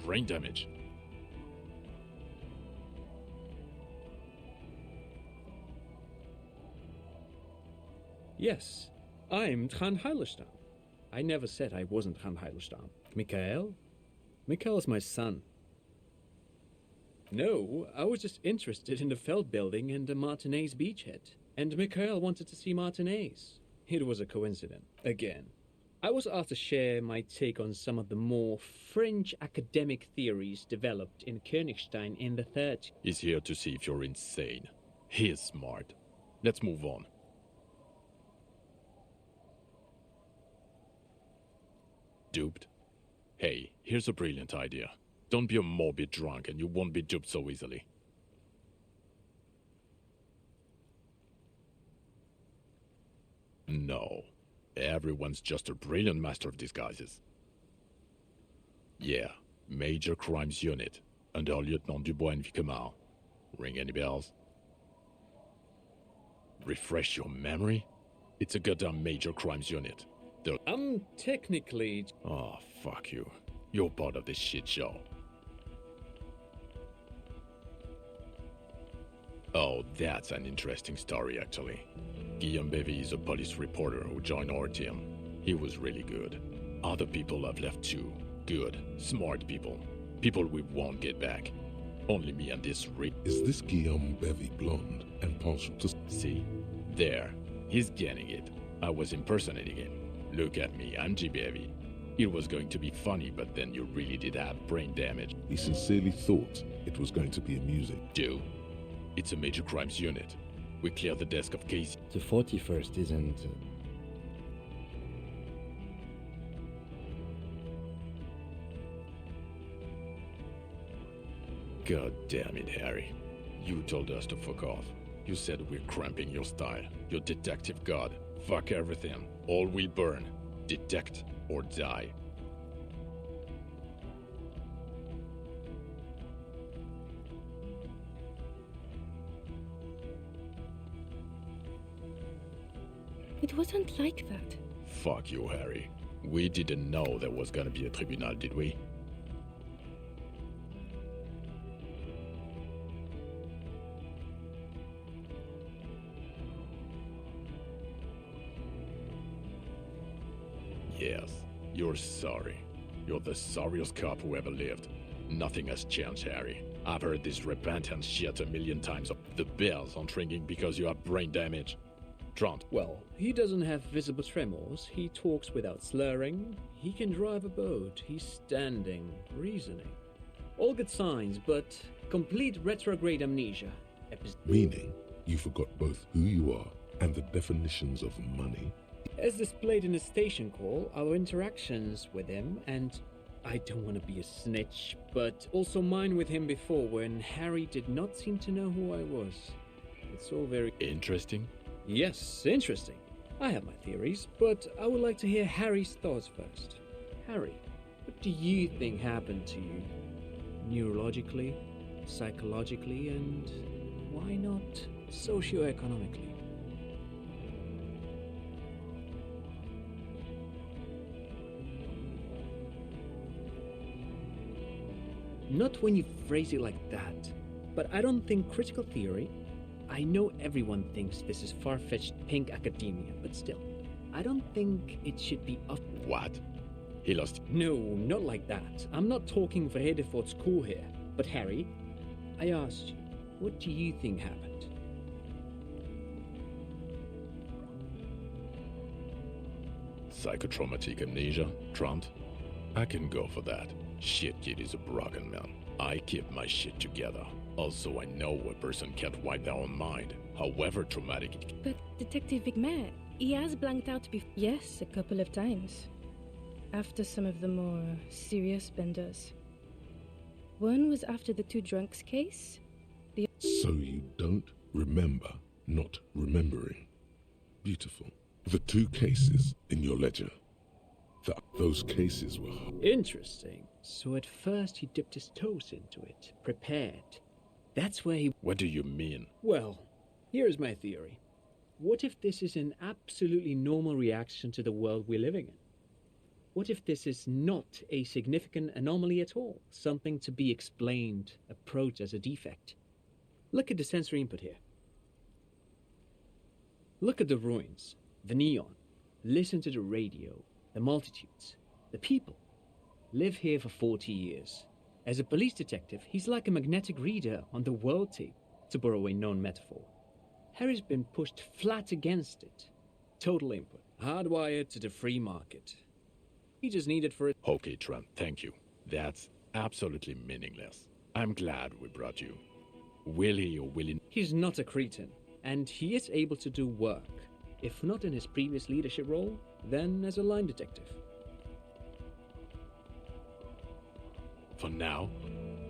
Brain damage. Yes, I'm Trent Heilerstein. I never said I wasn't Trent Heilerstein. Mikhail? Mikhail is my son. No, I was just interested in the Feld building and the Martinez beachhead. And Mikhail wanted to see Martinez. It was a coincidence. Again. I was asked to share my take on some of the more French academic theories developed in Königstein in the 30s. He's here to see if you're insane. He is smart. Let's move on. Duped? Hey, here's a brilliant idea. Don't be a morbid drunk and you won't be duped so easily. No. Everyone's just a brilliant master of disguises. Yeah, Major Crimes Unit, under Lieutenant Dubois and Vicomar. Ring any bells? Refresh your memory? It's a goddamn Major Crimes Unit. I'm technically... Oh, fuck you. You're part of this shit show. Oh, that's an interesting story, actually. Guillaume Bevy is a police reporter who joined our team. He was really good. Other people have left too. Good, smart people. People we won't get back. Only me and this Is this Guillaume Bevy blonde and partial to... See? There. He's getting it. I was impersonating him. Look at me, I'm G. Bevy. It was going to be funny, but then you really did have brain damage. He sincerely thought it was going to be amusing. Joe, it's a major crimes unit. We cleared the desk of cases. The 41st isn't... God damn it, Harry. You told us to fuck off. You said we're cramping your style. Your detective god. Fuck everything. All will burn. Detect or die. It wasn't like that. Fuck you, Harry. We didn't know there was gonna be a tribunal, did we? Yes, you're sorry. You're the sorriest cop who ever lived. Nothing has changed, Harry. I've heard this repentance shit a million times. The bells aren't ringing because you have brain damage. Trant. Well, he doesn't have visible tremors, he talks without slurring, he can drive a boat, he's standing, reasoning. All good signs, but complete retrograde amnesia. Meaning, you forgot both who you are and the definitions of money. As displayed in a station call, our interactions with him, and I don't want to be a snitch, but also mine with him before when Harry did not seem to know who I was. It's all very Interesting. Yes, interesting. I have my theories, but I would like to hear Harry's thoughts first. Harry, what do you think happened to you? Neurologically, psychologically, and why not socioeconomically? Not when you phrase it like that, but I don't think critical theory. I know everyone thinks this is far-fetched pink academia, but still, I don't think it should be up. What? He lost. No, not like that. I'm not talking for Hedeford's school here. But Harry, I asked you, what do you think happened? Psychotraumatic amnesia, Trant? I can go for that. Shit kid is a broken man. I keep my shit together. Also, I know a person can't wipe their own mind, however traumatic it. But Detective Vigmer, he has blanked out before. Yes, a couple of times. After some of the more serious benders. One was after the two drunks case. So you don't remember not remembering. Beautiful. The two cases in your ledger. Those cases were... Interesting. So at first he dipped his toes into it, prepared. That's where he... What do you mean? Well, here's my theory. What if this is an absolutely normal reaction to the world we're living in? What if this is not a significant anomaly at all? Something to be explained, approached as a defect? Look at the sensory input here. Look at the ruins, the neon. Listen to the radio, the multitudes, the people. Live here for 40 years. As a police detective, he's like a magnetic reader on the world tape, to borrow a known metaphor. Harry's been pushed flat against it. Total input, hardwired to the free market. He just needed for it. Okay, Trent, thank you. That's absolutely meaningless. I'm glad we brought you. Will he or will he... He's not a cretin, and he is able to do work. If not in his previous leadership role, then as a line detective. For now,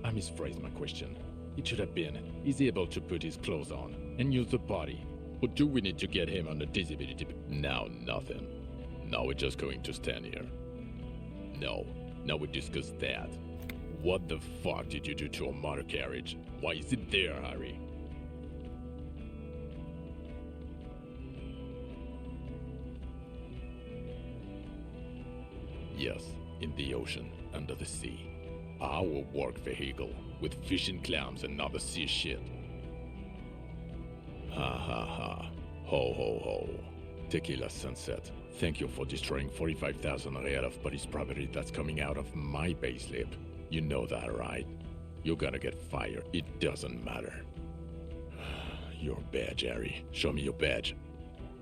I misphrased my question. It should have been, is he able to put his clothes on and use the body? Or do we need to get him on a disability? Now nothing. Now we're just going to stand here. No, now we discuss that. What the fuck did you do to a motor carriage? Why is it there, Harry? Yes, in the ocean, under the sea. Our work vehicle, with fishing clams and other sea shit. Ha ha ha. Ho ho ho. Tequila Sunset. Thank you for destroying 45,000 real of police property that's coming out of my payslip. You know that, right? You're gonna get fired. It doesn't matter. Your badge, Harry. Show me your badge.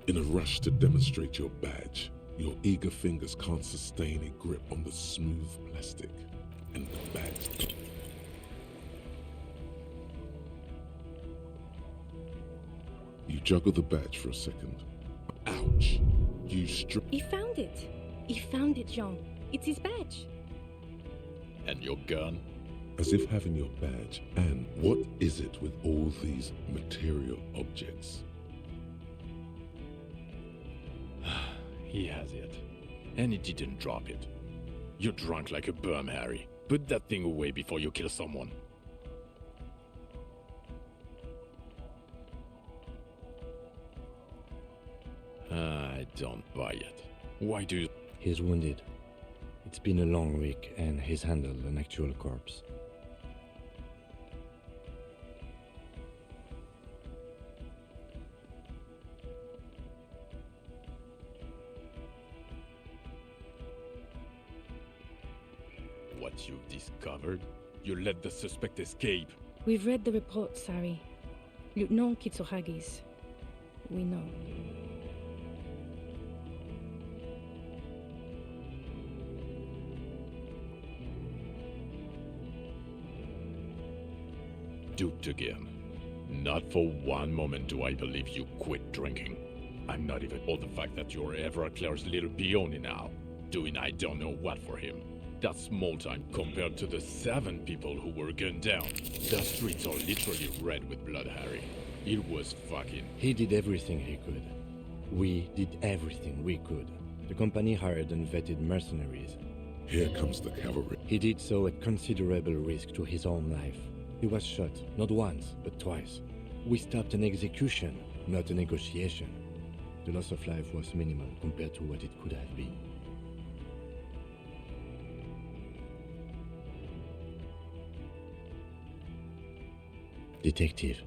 In a rush to demonstrate your badge, Your eager fingers can't sustain a grip on the smooth plastic and the badge. You juggle the badge for a second. Ouch! You He found it. He found it, Jean. It's his badge. And your gun? As if having your badge. And what is it with all these material objects? He has it. And he didn't drop it. You're drunk like a bum, Harry. Put that thing away before you kill someone. I don't buy it. Why do you... He's wounded. It's been a long week, and he's handled an actual corpse. What you've discovered? You let the suspect escape. We've read the reports, Harry. Lieutenant Kitsuhagi's. We know. Duped again. Not for one moment do I believe you quit drinking. I'm not even all the fact that you're Everclear's little peony now, doing I don't know what for him. That's small time compared to the 7 people who were gunned down. The streets are literally red with blood, Harry. It was fucking... He did everything he could. We did everything we could. The company hired unvetted mercenaries. Here comes the cavalry. He did so at considerable risk to his own life. He was shot, not once, but twice. We stopped an execution, not a negotiation. The loss of life was minimal compared to what it could have been. Detective,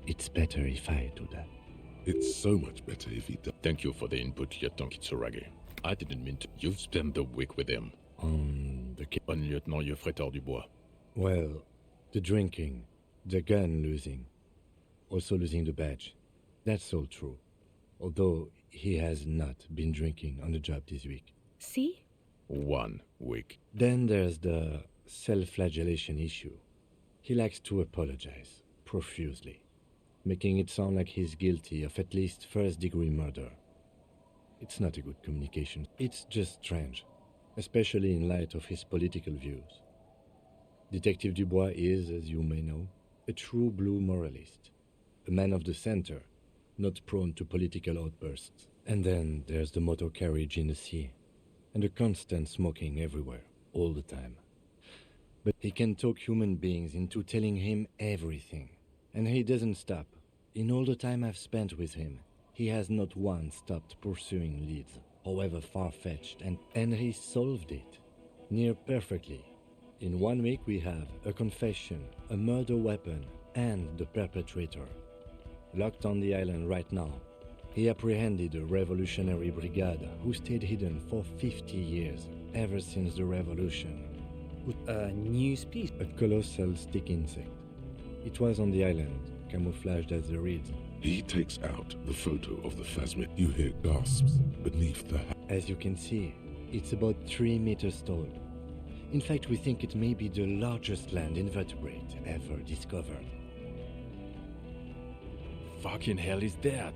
it's better if I do that. It's so much better if he does. Thank you for the input, Lieutenant Kitsuragi. I didn't mean to... You've spent the week with him. On the On Lieutenant Geoffrey Dubois. Well, the drinking, the gun losing, also losing the badge. That's all true. Although he has not been drinking on the job this week. See? 1 week. Then there's the self-flagellation issue. He likes to apologize, profusely, making it sound like he's guilty of at least first-degree murder. It's not a good communication. It's just strange, especially in light of his political views. Detective Dubois is, as you may know, a true blue moralist, a man of the center, not prone to political outbursts. And then there's the motor carriage in the sea, and the constant smoking everywhere, all the time. But he can talk human beings into telling him everything, and he doesn't stop. In all the time I've spent with him, he has not once stopped pursuing leads, however far-fetched, and he solved it, near perfectly. In 1 week we have a confession, a murder weapon, and the perpetrator. Locked on the island right now. He apprehended a revolutionary brigade who stayed hidden for 50 years, ever since the revolution. A new species. A colossal stick insect. It was on the island, camouflaged as the reeds. He takes out the photo of the phasmid. You hear gasps beneath the As you can see, it's about 3 meters tall. In fact, we think it may be the largest land invertebrate ever discovered. Fucking hell is that?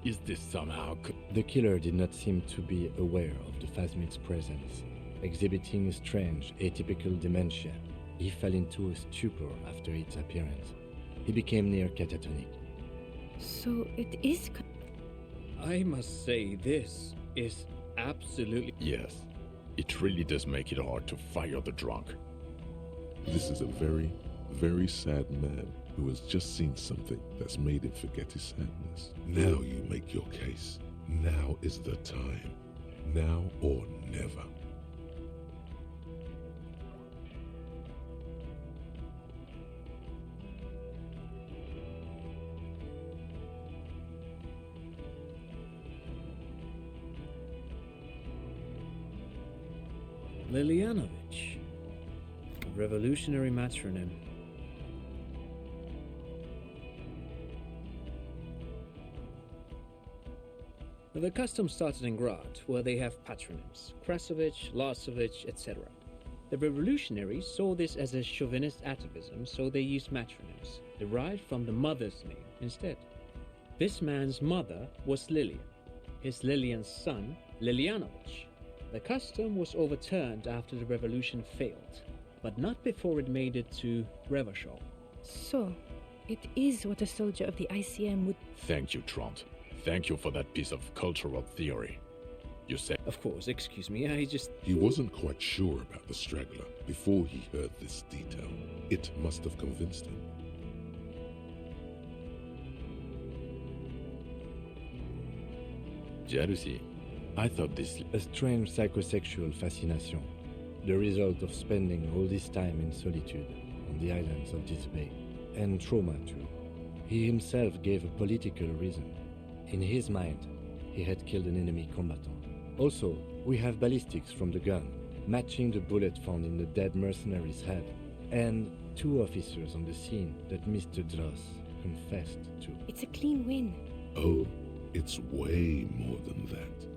Is this somehow... The killer did not seem to be aware of the phasmid's presence, exhibiting a strange, atypical dementia. He fell into a stupor after its appearance. He became near catatonic. So it is... I must say, this is absolutely... Yes. It really does make it hard to fire the drunk. This is a very, very sad man who has just seen something that's made him forget his sadness. Now you make your case. Now is the time. Now or never. Lilianovich. A revolutionary matronym. The custom started in Grad, where they have patronyms Krasovich, Larsovich, etc. The revolutionaries saw this as a chauvinist atavism, so they used matronyms, derived from the mother's name instead. This man's mother was Lilian, his Lilian's son, Lilianovich. The custom was overturned after the revolution failed, but not before it made it to Revachol. So, it is what a soldier of the ICM would... Thank you, Trant. Thank you for that piece of cultural theory. You said... Of course, excuse me, I just... He wasn't quite sure about the straggler before he heard this detail. It must have convinced him. Jealousy. I thought this... A strange psychosexual fascination, the result of spending all this time in solitude on the islands of this bay. And trauma, too. He himself gave a political reason. In his mind, he had killed an enemy combatant. Also, we have ballistics from the gun, matching the bullet found in the dead mercenary's head, and 2 officers on the scene that Mr. Dross confessed to. It's a clean win. Oh, it's way more than that.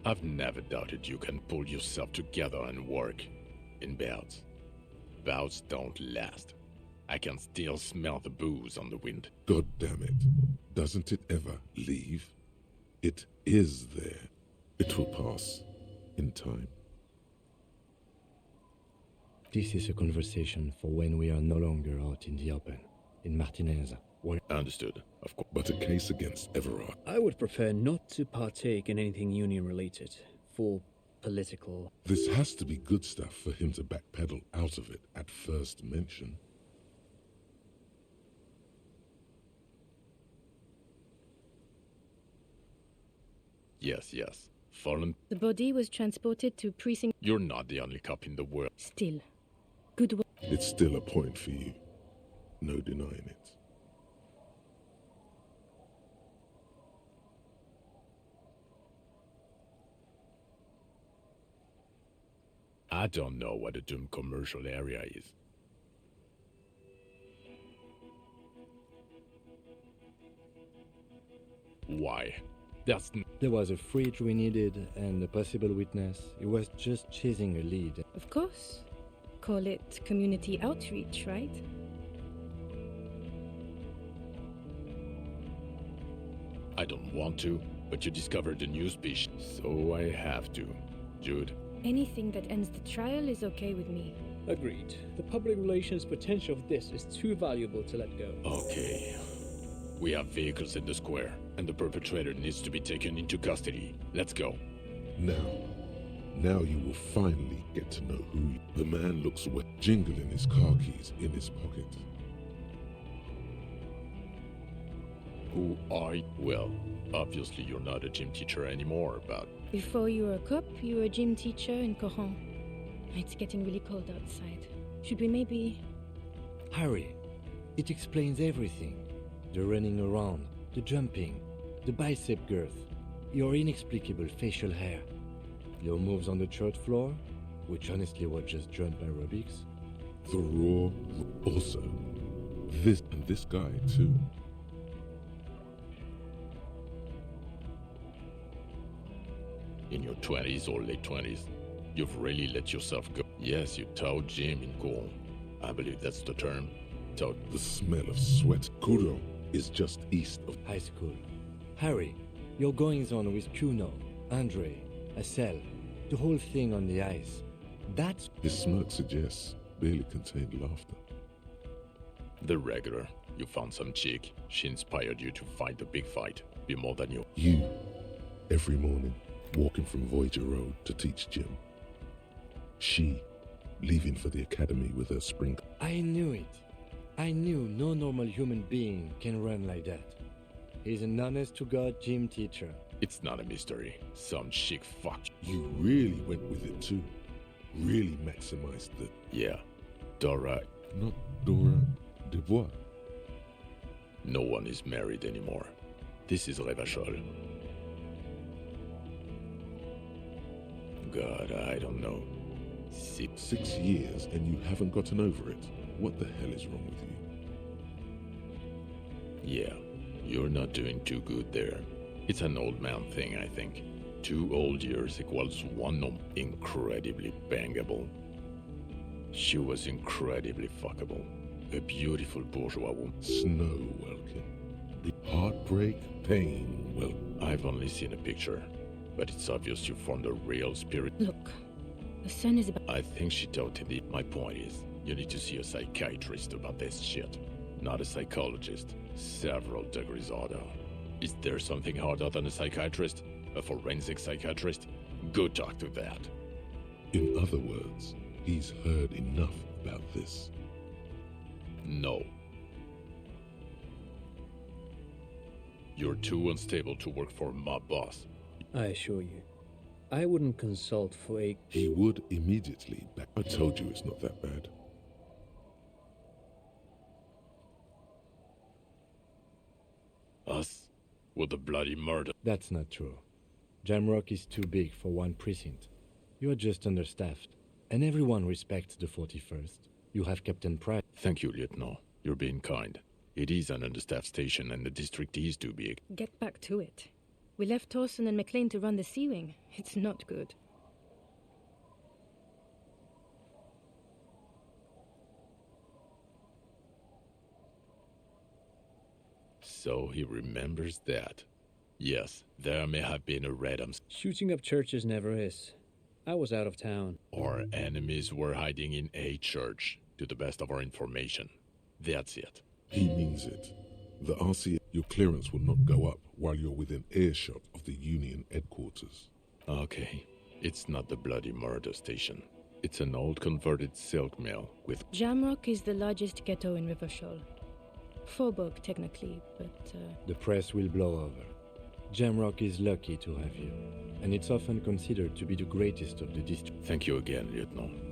I've never doubted you can pull yourself together and work. In bouts. Bouts don't last. I can still smell the booze on the wind. God damn it. Doesn't it ever leave? It is there. It will pass. In time. This is a conversation for when we are no longer out in the open, in Martinez. Understood, of course. But a case against Everard. I would prefer not to partake in anything union-related, for political... This has to be good stuff for him to backpedal out of it at first mention. Yes, yes. Fallen... The body was transported to precinct... You're not the only cop in the world. Still. Good work. It's still a point for you. No denying it. I don't know what a doomed commercial area is. Why? There was a fridge we needed and a possible witness. He was just chasing a lead. Of course. Call it community outreach, right? I don't want to, but you discovered the news piece, so I have to. Jude. Anything that ends the trial is okay with me. Agreed. The public relations potential of this is too valuable to let go. Okay. We have vehicles in the square, and the perpetrator needs to be taken into custody. Let's go. Now you will finally get to know who you... The man looks wet, jingling his car keys in his pocket. Who are you? Well, obviously you're not a gym teacher anymore, but... Before you were a cop, you were a gym teacher in Coron. It's getting really cold outside. Should we maybe... Harry, it explains everything. The running around, the jumping, the bicep girth, your inexplicable facial hair, your moves on the church floor, which honestly were just jump aerobics. The raw... Also, this and this guy too. In your 20s or late 20s, you've really let yourself go. Yes, you towed Jim in Coron. I believe that's the term. Towed. The smell of sweat. Coron is just east of High school. Harry, your goings-on with Kuno, Andre, Assel, the whole thing on the ice. That's... His smirk suggests barely contained laughter. The regular. You found some chick. She inspired you to fight the big fight. Be more than you. You, every morning, walking from Voyager Road to teach gym. She, leaving for the academy with her spring. I knew it. I knew no normal human being can run like that. He's an honest-to-God gym teacher. It's not a mystery. Some chick fuck. You really went with it too. Really maximized the... Yeah. Dora. Not Dora Dubois. No one is married anymore. This is Revachol. God, I don't know. 6 years and you haven't gotten over it. What the hell is wrong with you? Yeah, you're not doing too good there. It's an old man thing, I think. 2 old years equals 1 incredibly bangable. She was incredibly fuckable. A beautiful bourgeois woman. Snow, Welkin. Heartbreak, pain, well. I've only seen a picture, but it's obvious you formed a real spirit. Look, the sun is about. I think she doubted it. My point is, you need to see a psychiatrist about this shit. Not a psychologist. Several degrees harder. Is there something harder than a psychiatrist? A forensic psychiatrist? Go talk to that. In other words, he's heard enough about this. No. You're too unstable to work for my boss. I assure you, I wouldn't consult for a... He would immediately back. I told you it's not that bad. Us? With the bloody murder. That's not true. Jamrock is too big for one precinct. You are just understaffed, and everyone respects the 41st. You have Captain Price. Thank you, Lieutenant. You're being kind. It is an understaffed station and the district is too big. Get back to it. We left Torson and McLean to run the Sea Wing. It's not good. So he remembers that. Yes, there may have been a Redham. Shooting up churches never is. I was out of town. Our enemies were hiding in a church, to the best of our information. That's it. He means it. The RCA, your clearance will not go up while you're within earshot of the Union headquarters. Okay, it's not the bloody murder station. It's an old converted silk mill with... Jamrock is the largest ghetto in Rivachol. Faubourg, technically, but... The press will blow over. Jamrock is lucky to have you, and it's often considered to be the greatest of the district. Thank you again, Lieutenant.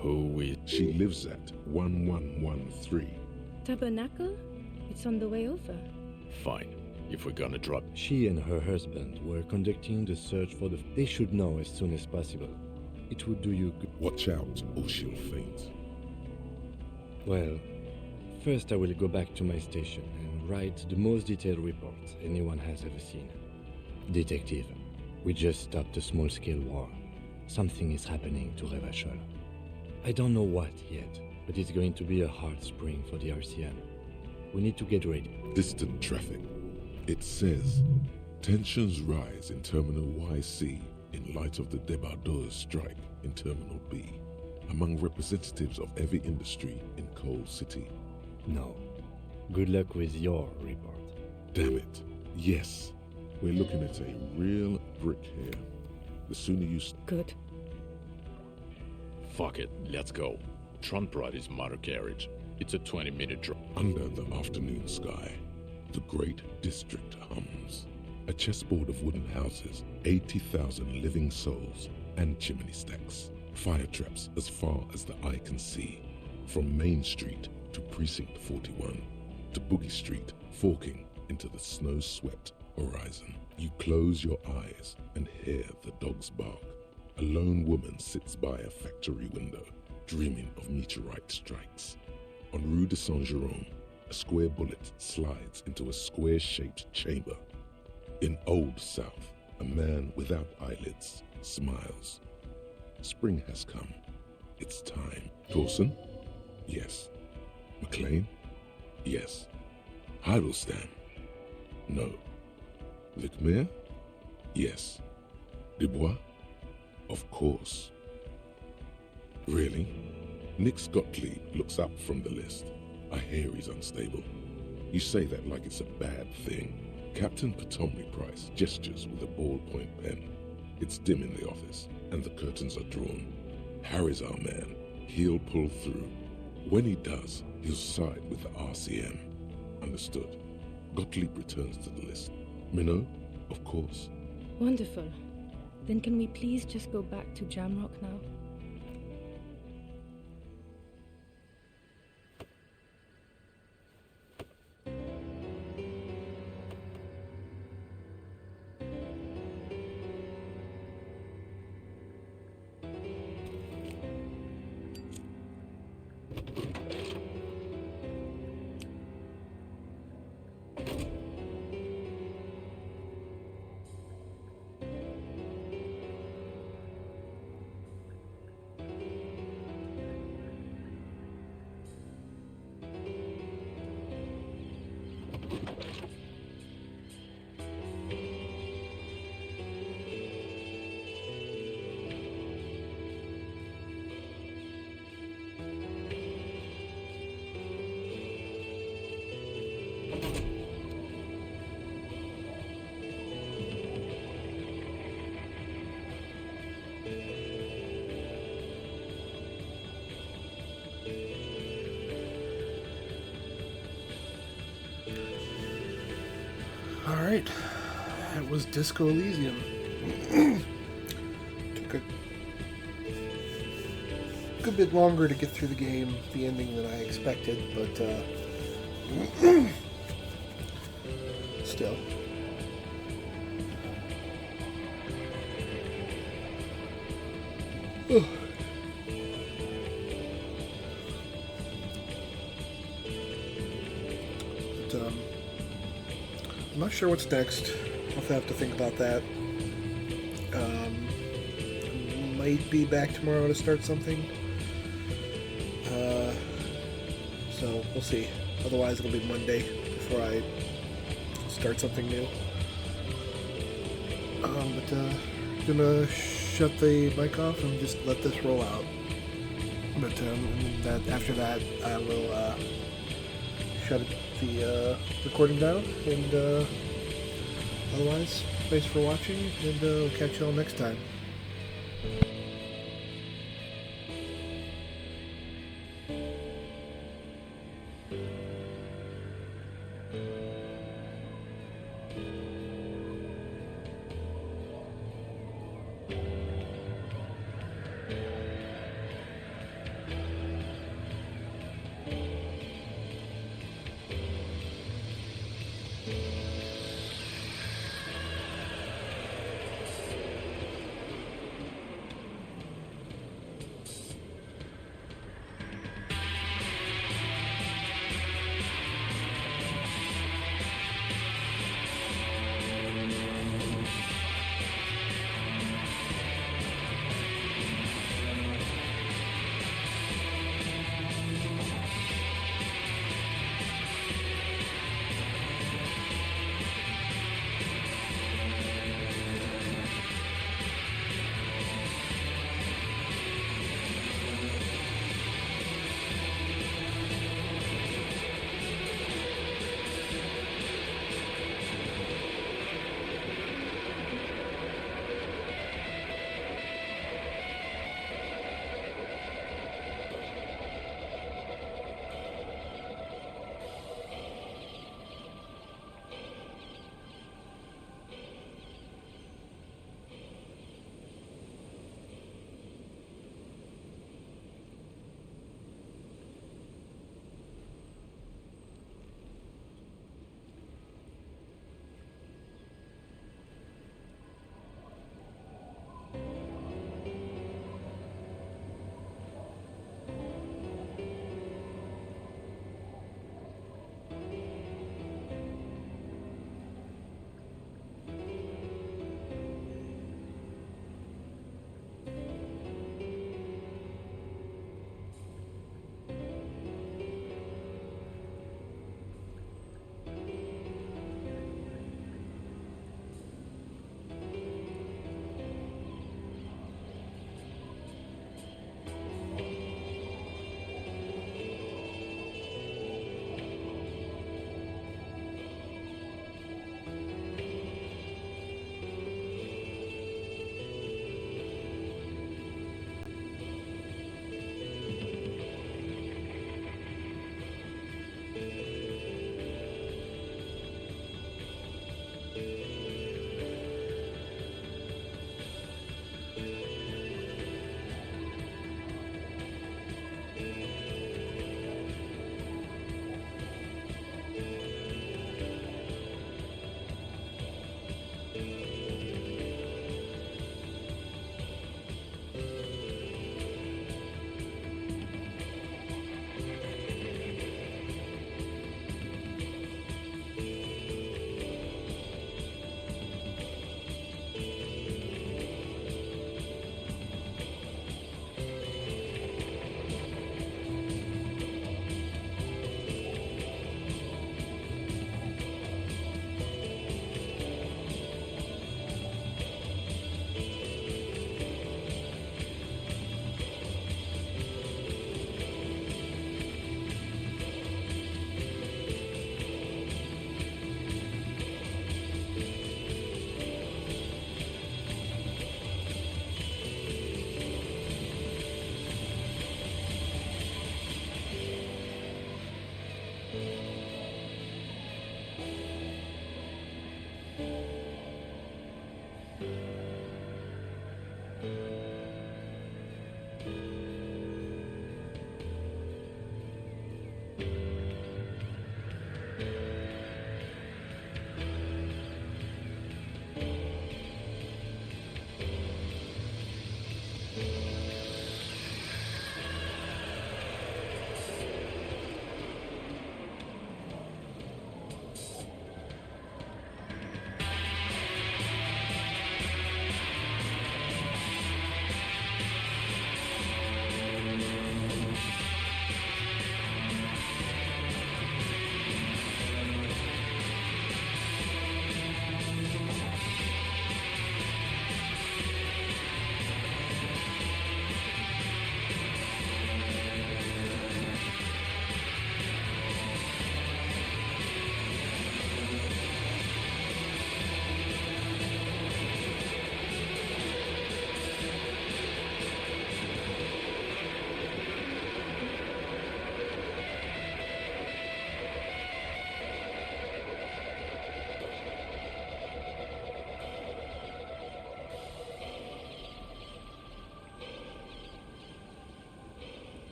Who is... She lives at 1113. Tabernacle? It's on the way over. Fine. If we're gonna drop... She and her husband were conducting the search for the... They should know as soon as possible. It would do you good. Watch out, or she'll faint. Well, first I will go back to my station and write the most detailed report anyone has ever seen. Detective, we just stopped a small-scale war. Something is happening to Revachol. I don't know what yet, but it's going to be a hard spring for the RCM. We need to get ready. Distant traffic. It says, tensions rise in Terminal YC in light of the débardeurs strike in Terminal B, among representatives of every industry in Coal City. No. Good luck with your report. Damn it. Yes. We're looking at a real brick here. The sooner you... Good. Fuck it, let's go. Trump brought his motor carriage. It's a 20-minute drive. Under the afternoon sky, the great district hums. A chessboard of wooden houses, 80,000 living souls, and chimney stacks. Fire traps as far as the eye can see. From Main Street to Precinct 41, to Boogie Street, forking into the snow-swept horizon. You close your eyes and hear the dogs bark. A lone woman sits by a factory window, dreaming of meteorite strikes. On Rue de Saint-Jérôme, a square bullet slides into a square-shaped chamber. In Old South, a man without eyelids smiles. Spring has come. It's time. Torson? Yes. McLean? Yes. Heidelstein? No. Vicmere? Yes. Dubois? Of course. Really? Nick Gottlieb looks up from the list. I hear he's unstable. You say that like it's a bad thing. Captain Potomac Price gestures with a ballpoint pen. It's dim in the office, and the curtains are drawn. Harry's our man. He'll pull through. When he does, he'll side with the RCM. Understood. Gottlieb returns to the list. Minot? Of course. Wonderful. Then can we please just go back to Jamrock now? Alright. That was Disco Elysium. Took a good bit longer to get through the game, the ending, than I expected, but still. But, I'm not sure what's next. I'll have to think about that. Might be back tomorrow to start something. So we'll see. Otherwise, it'll be Monday before I start something new. But gonna shut the mic off and just let this roll out. But after that, I will shut the recording down. And otherwise, thanks for watching, and we'll catch you all next time.